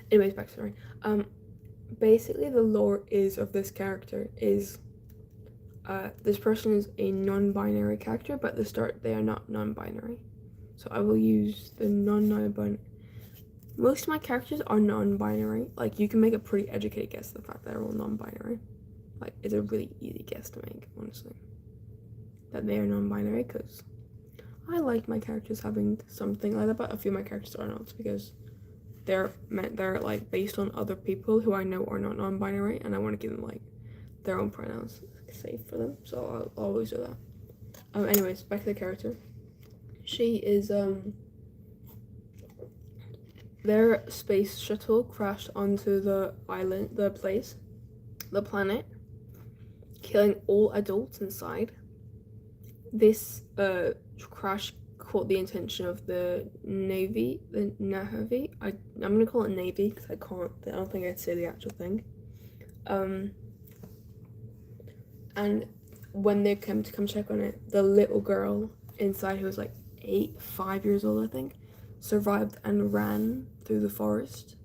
Anyways, back to the story. Basically the lore of this character is this person is a non-binary character, but at the start they are not non-binary. So I will use the non-binary. Most of my characters are non-binary. Like, you can make a pretty educated guess at the fact that they're all non-binary. Like, it's a really easy guess to make, honestly. That they are non-binary, because I like my characters having something like that, but a few of my characters are not, because they're like based on other people who I know are not non-binary, and I want to give them like their own pronouns safe for them, so I'll always do that. Anyways, back to the character. She is their space shuttle crashed onto the island, the planet, killing all adults inside. This crash caught the attention of the Navy. I'm gonna call it Navy because I don't think I'd say the actual thing. And when they came to come check on it, the little girl inside, who was like 5 years old, I think, survived and ran through the forest,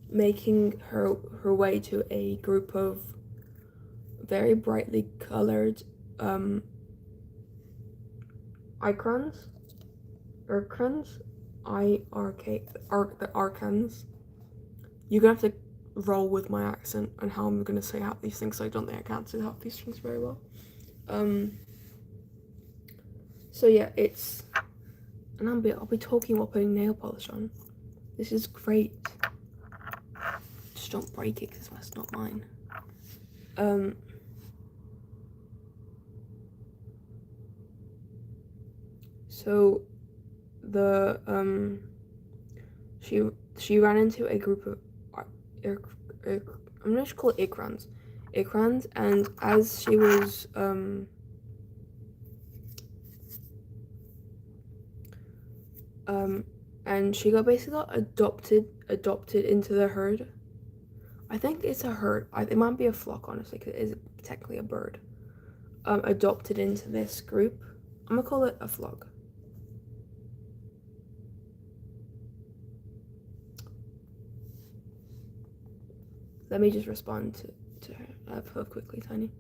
making her way to a group of very brightly colored Icrons, the Archons. You're gonna have to roll with my accent and how I'm gonna say half these things. So I don't think I can say half these things very well. So yeah, and I'll be talking while putting nail polish on. This is great. Just don't break it because that's not mine. So she ran into a group of I'm just call it Ikrans, and as she was and she basically got adopted into the herd. I think it's a herd. It might be a flock, honestly, because it is technically a bird, adopted into this group. I'm gonna call it a flock. Let me just respond to her quickly, Tiny.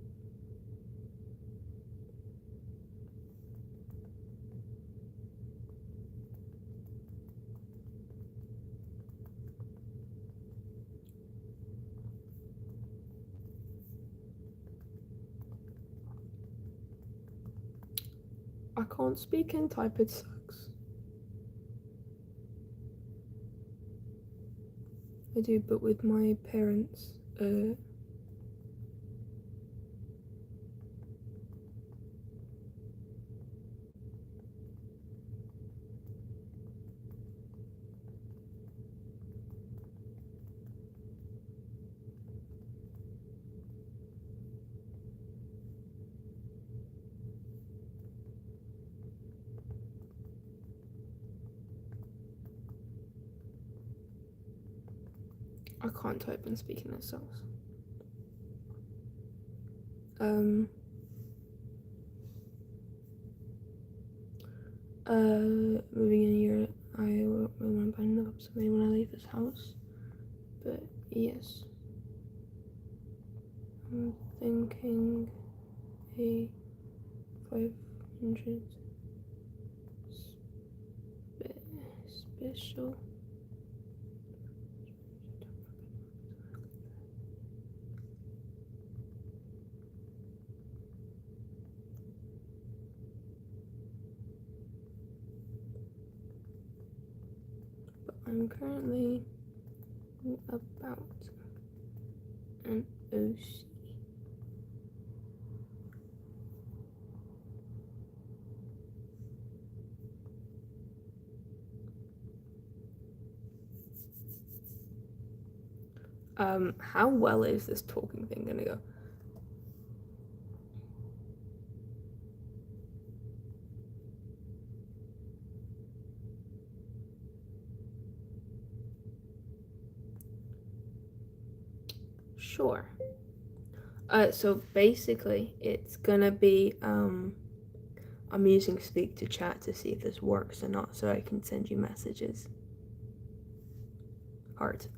I can't speak and type, it sucks. I do, but with my parents, I can't type and speak in this sucks. Moving in a year, I won't really want to buy up somebody when I leave this house. But yes, I'm thinking a 500 special. I'm currently about an OC. How well is this talking thing gonna go? Sure. So basically, it's gonna be, I'm using speak to chat to see if this works or not, so I can send you messages. Heart.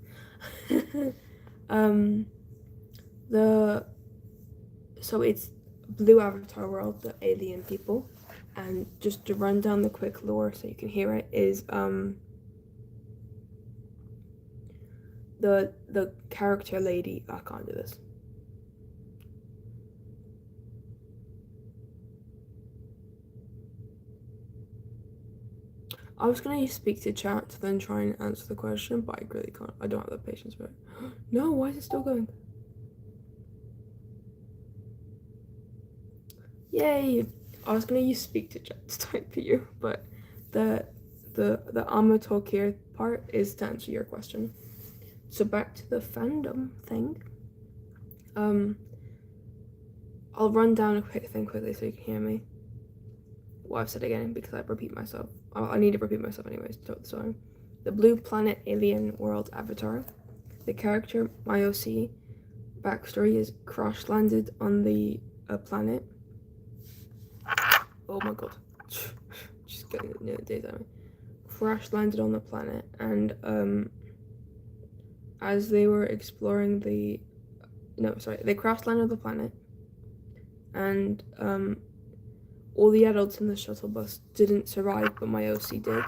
So it's Blue Avatar World, the alien people, and just to run down the quick lore so you can hear it is the character lady. I can't do this. I was gonna use speak to chat to then try and answer the question, but I really can't. I don't have the patience for it. No, why is it still going? Yay! I was gonna use speak to chat to type for you, but the I'ma talk here part is to answer your question. So back to the fandom thing. I'll run down a quick thing quickly so you can hear me. Well, I've said again because I repeat myself. I need to repeat myself anyways. So, the Blue Planet Alien World Avatar. The character Myoc backstory is crash landed on the planet. Oh my god, just getting near the daytime. Crash landed on the planet, and as they were exploring they crash landed on the planet, and all the adults in the shuttle bus didn't survive, but Myoc did.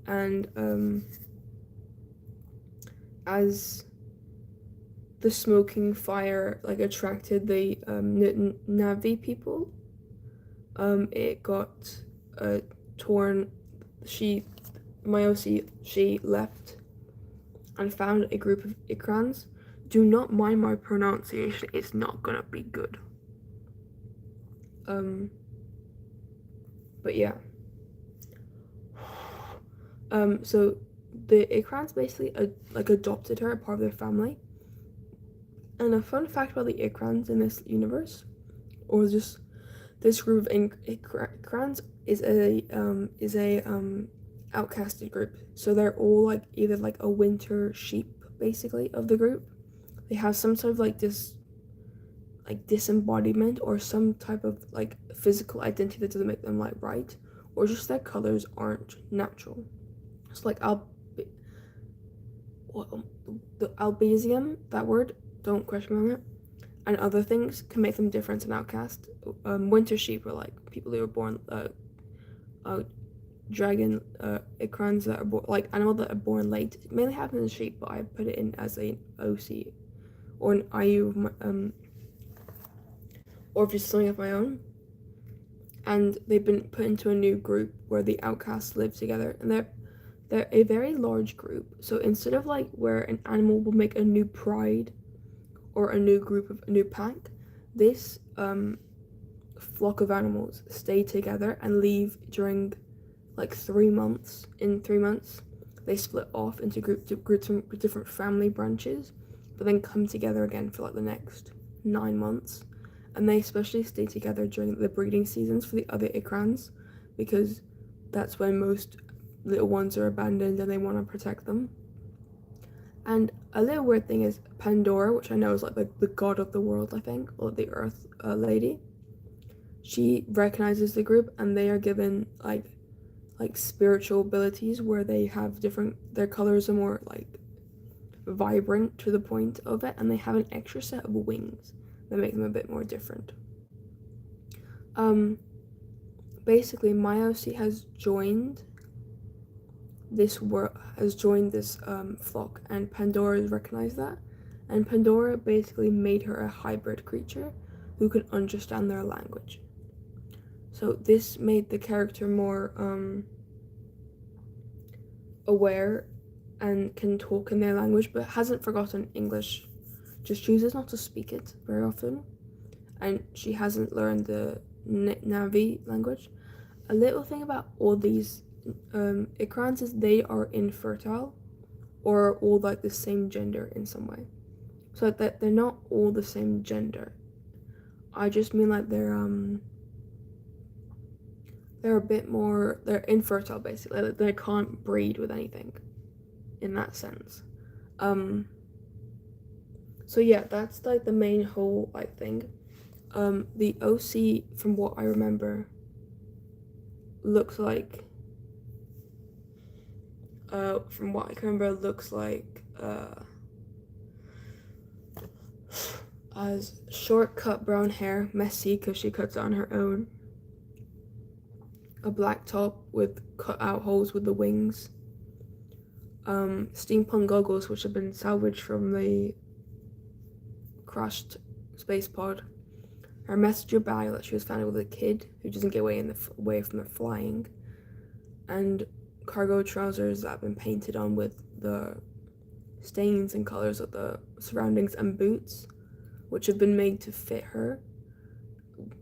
And as the smoking fire attracted the Navi people, it got torn. Myoc left and found a group of Ikrans. Do not mind my pronunciation, it's not gonna be good. But yeah. So the Ikrans basically adopted her, part of their family. And a fun fact about the Ikrans in this universe, or just this group of Ikrans, is a outcasted group. So they're all either a winter sheep basically of the group. They have some sort of like disembodiment or some type of like physical identity that doesn't make them like right, or just their colors aren't natural. It's like the albinism, that word, don't question me on it, and other things can make them different and outcast. Winter sheep are like people who are born dragon ikrans that are like animals that are born late. It mainly happens in sheep, but I put it in as an OC or an IU or just something of my own. And they've been put into a new group where the outcasts live together, and they're a very large group. So instead of like where an animal will make a new pride or a new group of a new pack, this flock of animals stay together and leave during like 3 months. In 3 months, they split off into groups with different family branches, but then come together again for like the next 9 months. And they especially stay together during the breeding seasons for the other ikrans, because that's when most little ones are abandoned and they want to protect them. And a little weird thing is Pandora, which I know is like the god of the world, I think, or the earth lady. She recognizes the group, and they are given like spiritual abilities where they have their colors are more like vibrant to the point of it, and they have an extra set of wings that make them a bit more different. Basically, my OC has joined this flock, and Pandora has recognized that, and Pandora basically made her a hybrid creature who can understand their language. So this made the character more aware and can talk in their language, but hasn't forgotten English, just chooses not to speak it very often. And she hasn't learned the Navi language. A little thing about all these ikrans is they are infertile, or all like the same gender in some way. So that they're not all the same gender. I just mean like they're a bit more, they're infertile basically. Like they can't breed with anything in that sense. So yeah, that's like the main whole like thing. The OC, from what I remember, looks like as short cut brown hair, messy because she cuts it on her own, a black top with cut out holes with the wings, steampunk goggles which have been salvaged from the crashed space pod, her messenger bag that she was found with a kid who doesn't get away from the flying, and cargo trousers that have been painted on with the stains and colors of the surroundings, and boots which have been made to fit her.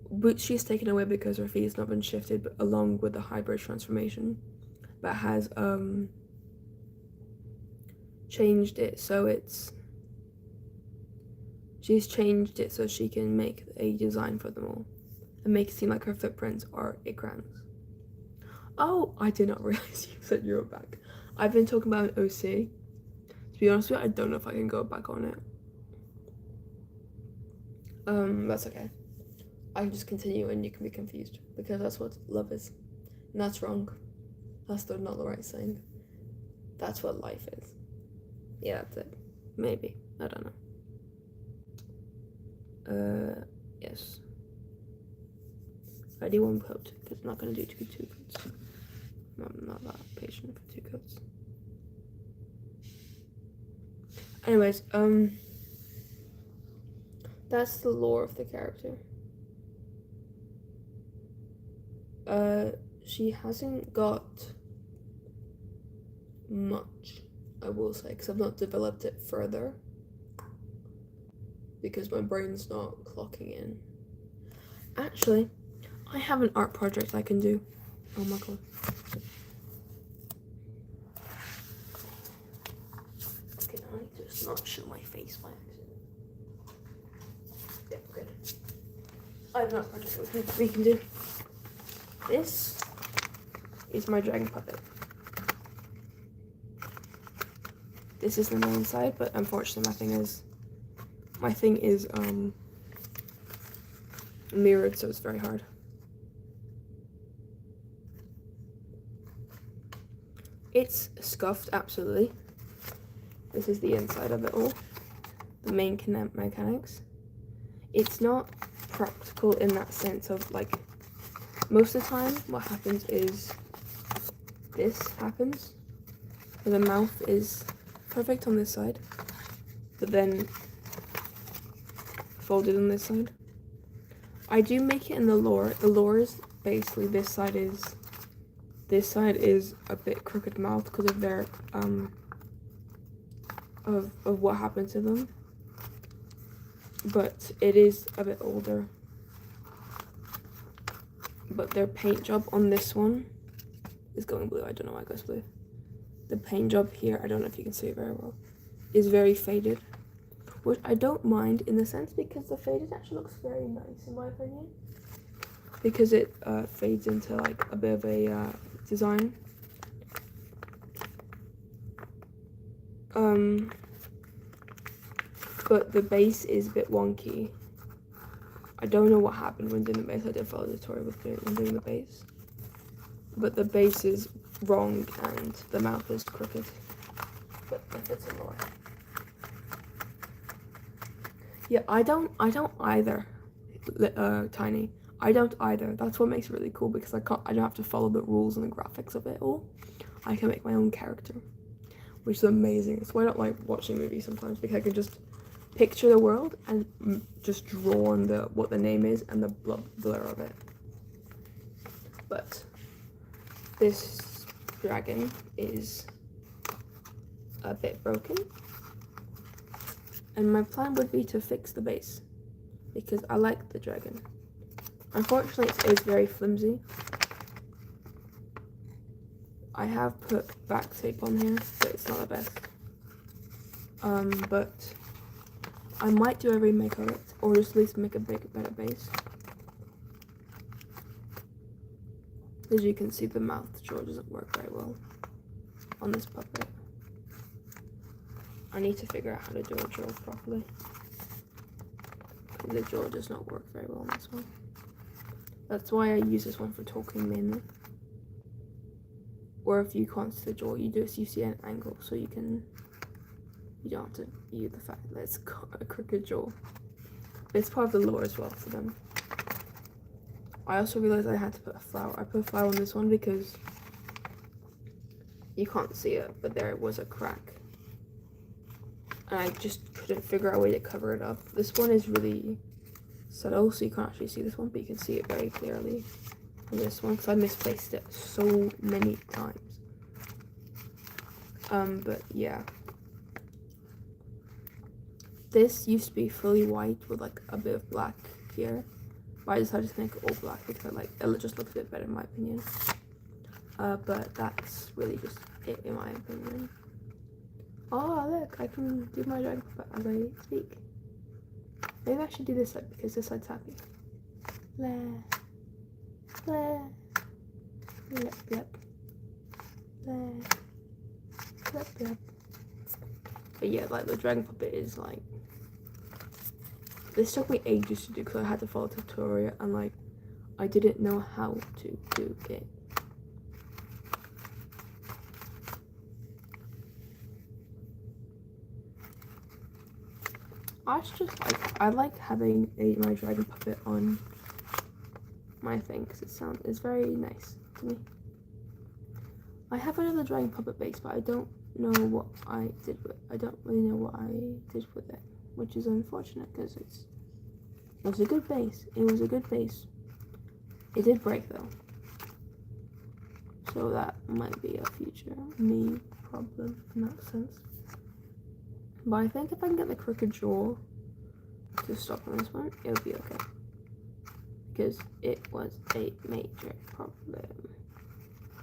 Boots she's taken away because her feet has not been shifted, but along with the hybrid transformation, but has changed it so she's changed it so she can make a design for them all and make it seem like her footprints are ikrans. Oh, I did not realize you said you were back. I've been talking about an OC. To be honest with you, I don't know if I can go back on it. That's okay. I can just continue and you can be confused, because that's what love is. And that's wrong. That's not the right saying. That's what life is. Yeah, that's it. Maybe. I don't know. Yes. I do one quote, because I'm not going to do two quotes. I'm not that patient for 2 quotes. Anyways, that's the lore of the character. She hasn't got much, I will say, because I've not developed it further, because my brain's not clocking in. Actually, I have an art project I can do. Oh my god. Okay, now I need to just not show my face by accident. Yeah, good. I have an art project we can do. This is my dragon puppet. This is the main side, but unfortunately my thing is mirrored, so it's very hard. It's scuffed, absolutely. This is the inside of it all. The main mechanics. It's not practical in that sense of, like, most of the time what happens is this happens. And the mouth is perfect on this side, but then folded on this side. I do make it in the lore. The lore is basically this side is a bit crooked mouth because of their of what happened to them. But it is a bit older. But their paint job on this one is going blue. I don't know why it goes blue. The paint job here, I don't know if you can see it very well, is very faded, which I don't mind in the sense because the faded actually looks very nice in my opinion, because it fades into like a bit of a design. But the base is a bit wonky. I don't know what happened when doing the base. I did follow the tutorial when doing the base, but the base is wrong and the mouth is crooked, but if it's a lore. Yeah, I don't either, Tiny. I don't either. That's what makes it really cool because I don't have to follow the rules and the graphics of it all. I can make my own character, which is amazing. That's why I don't like watching movies sometimes, because I can just picture the world and just draw on what the name is and the blur of it. But this dragon is a bit broken, and my plan would be to fix the base because I like the dragon. Unfortunately, it is very flimsy. I have put back tape on here, but it's not the best. But I might do a remake of it, or just at least make a better base. As you can see, the mouth jaw doesn't work very well on this puppet. I need to figure out how to do a jaw properly. The jaw does not work very well on this one. That's why I use this one for talking mainly. Or if you can't see the jaw, you see an angle, so you don't have to use the fact that it's got a crooked jaw. It's part of the lore as well for them. I also realized I had to put a flower. I put a flower on this one because you can't see it, but there was a crack. And I just couldn't figure out a way to cover it up. This one is really subtle, so you can't actually see this one, but you can see it very clearly on this one because I misplaced it so many times. But yeah. This used to be fully white with like a bit of black here. But I decided to make it all black because it just looks a bit better in my opinion. But that's really just it in my opinion. Oh look, I can do my dragon puppet as I speak. Maybe I should do this side because this side's happy. Blah, blah, blip, blip, blah, blip, blip. But yeah, like the dragon puppet is like, this took me ages to do because I had to follow the tutorial and like I didn't know how to do it. I like having my dragon puppet on my thing because it's very nice to me. I have another dragon puppet base, but I don't know what I did with. I don't really know what I did with it, which is unfortunate because it was a good base. It was a good base. It did break though, so that might be a future me problem in that sense. But I think if I can get the crooked jaw to stop on this one, it'll be okay. Because it was a major problem.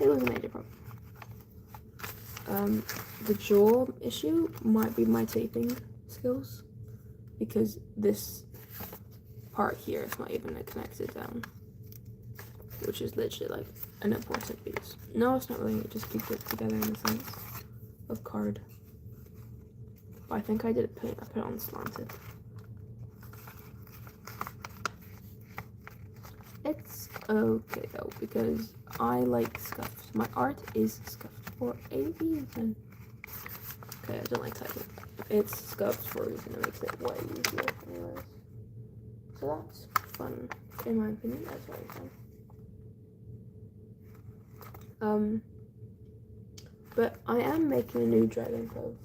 It was a major problem. The jaw issue might be my taping skills. Because this part here is not even connected down. Which is literally like an important piece. No, it's not really. It just keeps it together in the sense of card. But I think I did I put it on slanted. Okay, though, because I like scuffed. My art is scuffed for a reason. Okay, I don't like typing. It's scuffed for a reason. It makes it way easier anyways. So that's fun, in my opinion. That's very fun. But I am making a new dragon clothes.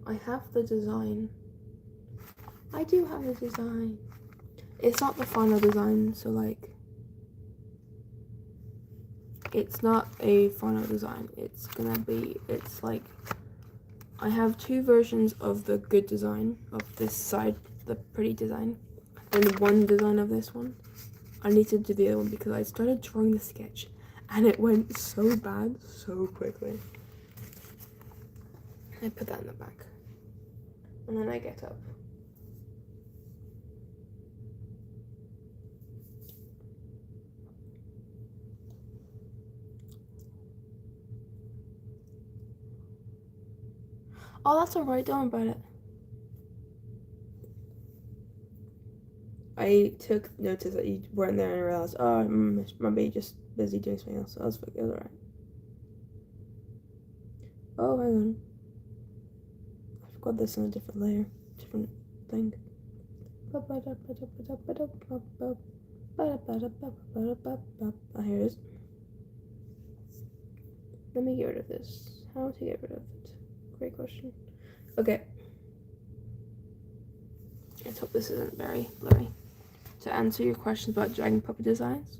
I have the design. I do have the design. It's not the final design, so like, it's not a final design. It's like, I have two versions of the good design of this side, the pretty design, and one design of this one. I need to do the other one because I started drawing the sketch and it went so bad so quickly. I put that in the back. And then I get up. Oh, that's alright, don't worry about it. I took notice that you weren't there and I realized, oh, maybe just busy doing something else. So I was like, it was alright. Oh, hang on. I forgot this on a different layer, different thing. Oh, here it is. Let me get rid of this. How to get rid of it? Great question. Okay. Let's hope this isn't very blurry. To answer your questions about dragon puppet designs,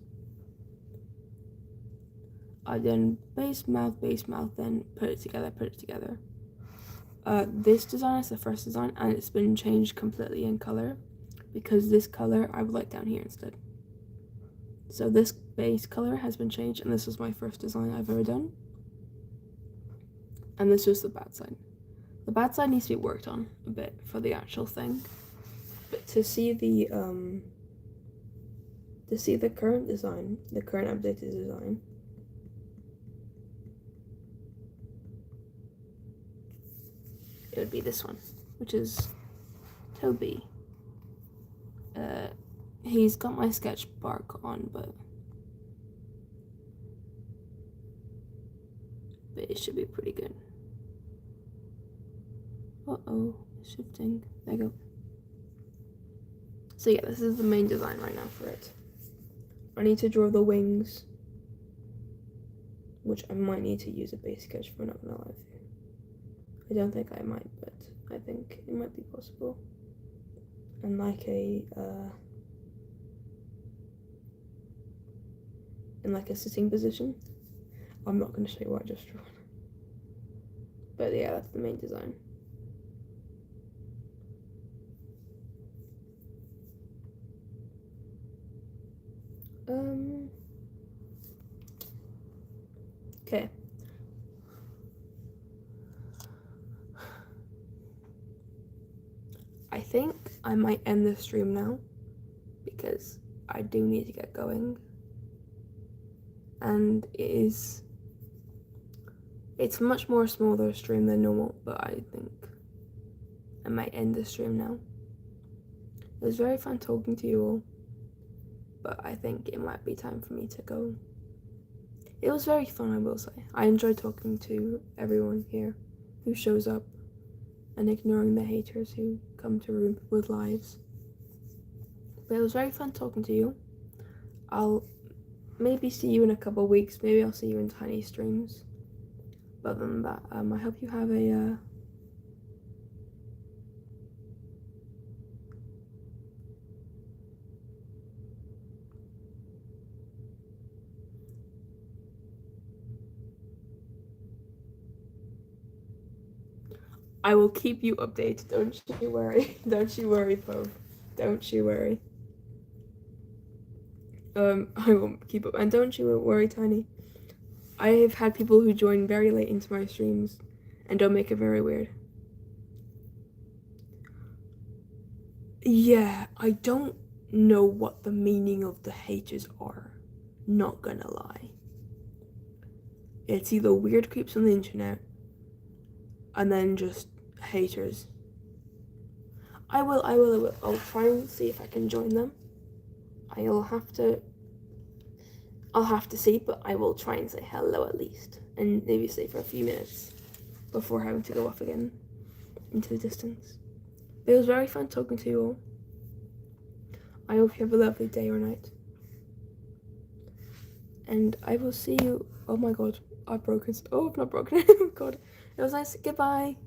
I then base mouth, then put it together. This design is the first design and it's been changed completely in color because this color I would like down here instead. So this base color has been changed and this was my first design I've ever done. And this was the bad side. The bad side needs to be worked on a bit for the actual thing. But to see the current design, the current updated design, it would be this one, which is Toby. He's got my sketch bark on, but it should be pretty good. Uh-oh, shifting. There you go. So yeah, this is the main design right now for it. I need to draw the wings, which I might need to use a base sketch for, not gonna lie with you. I don't think I might, but I think it might be possible. And like in like a sitting position. I'm not gonna show you what I just drew. But yeah, that's the main design. Okay. I think I might end the stream now because I do need to get going. And it's much more smaller stream than normal, but I think I might end the stream now. It was very fun talking to you all, but I think it might be time for me to go. It was very fun, I will say. I enjoyed talking to everyone here who shows up and ignoring the haters who come to ruin people's lives. But it was very fun talking to you. I'll maybe see you in a couple of weeks. Maybe I'll see you in tiny streams. But other than that, I hope you have a I will keep you updated. Don't you worry. Don't you worry, Pove. Don't you worry. I will keep up. And don't you worry, Tiny. I have had people who join very late into my streams and don't make it very weird. Yeah, I don't know what the meaning of the haters are. Not gonna lie. It's either weird creeps on the internet and then just haters. I will. I'll try and see if I can join them. I'll have to see, but I will try and say hello at least, and maybe stay for a few minutes before having to go off again into the distance. It was very fun talking to you all. I hope you have a lovely day or night. And I will see you. Oh my god, I've broken. Oh, I've not broken it. Oh god. It was nice. Goodbye.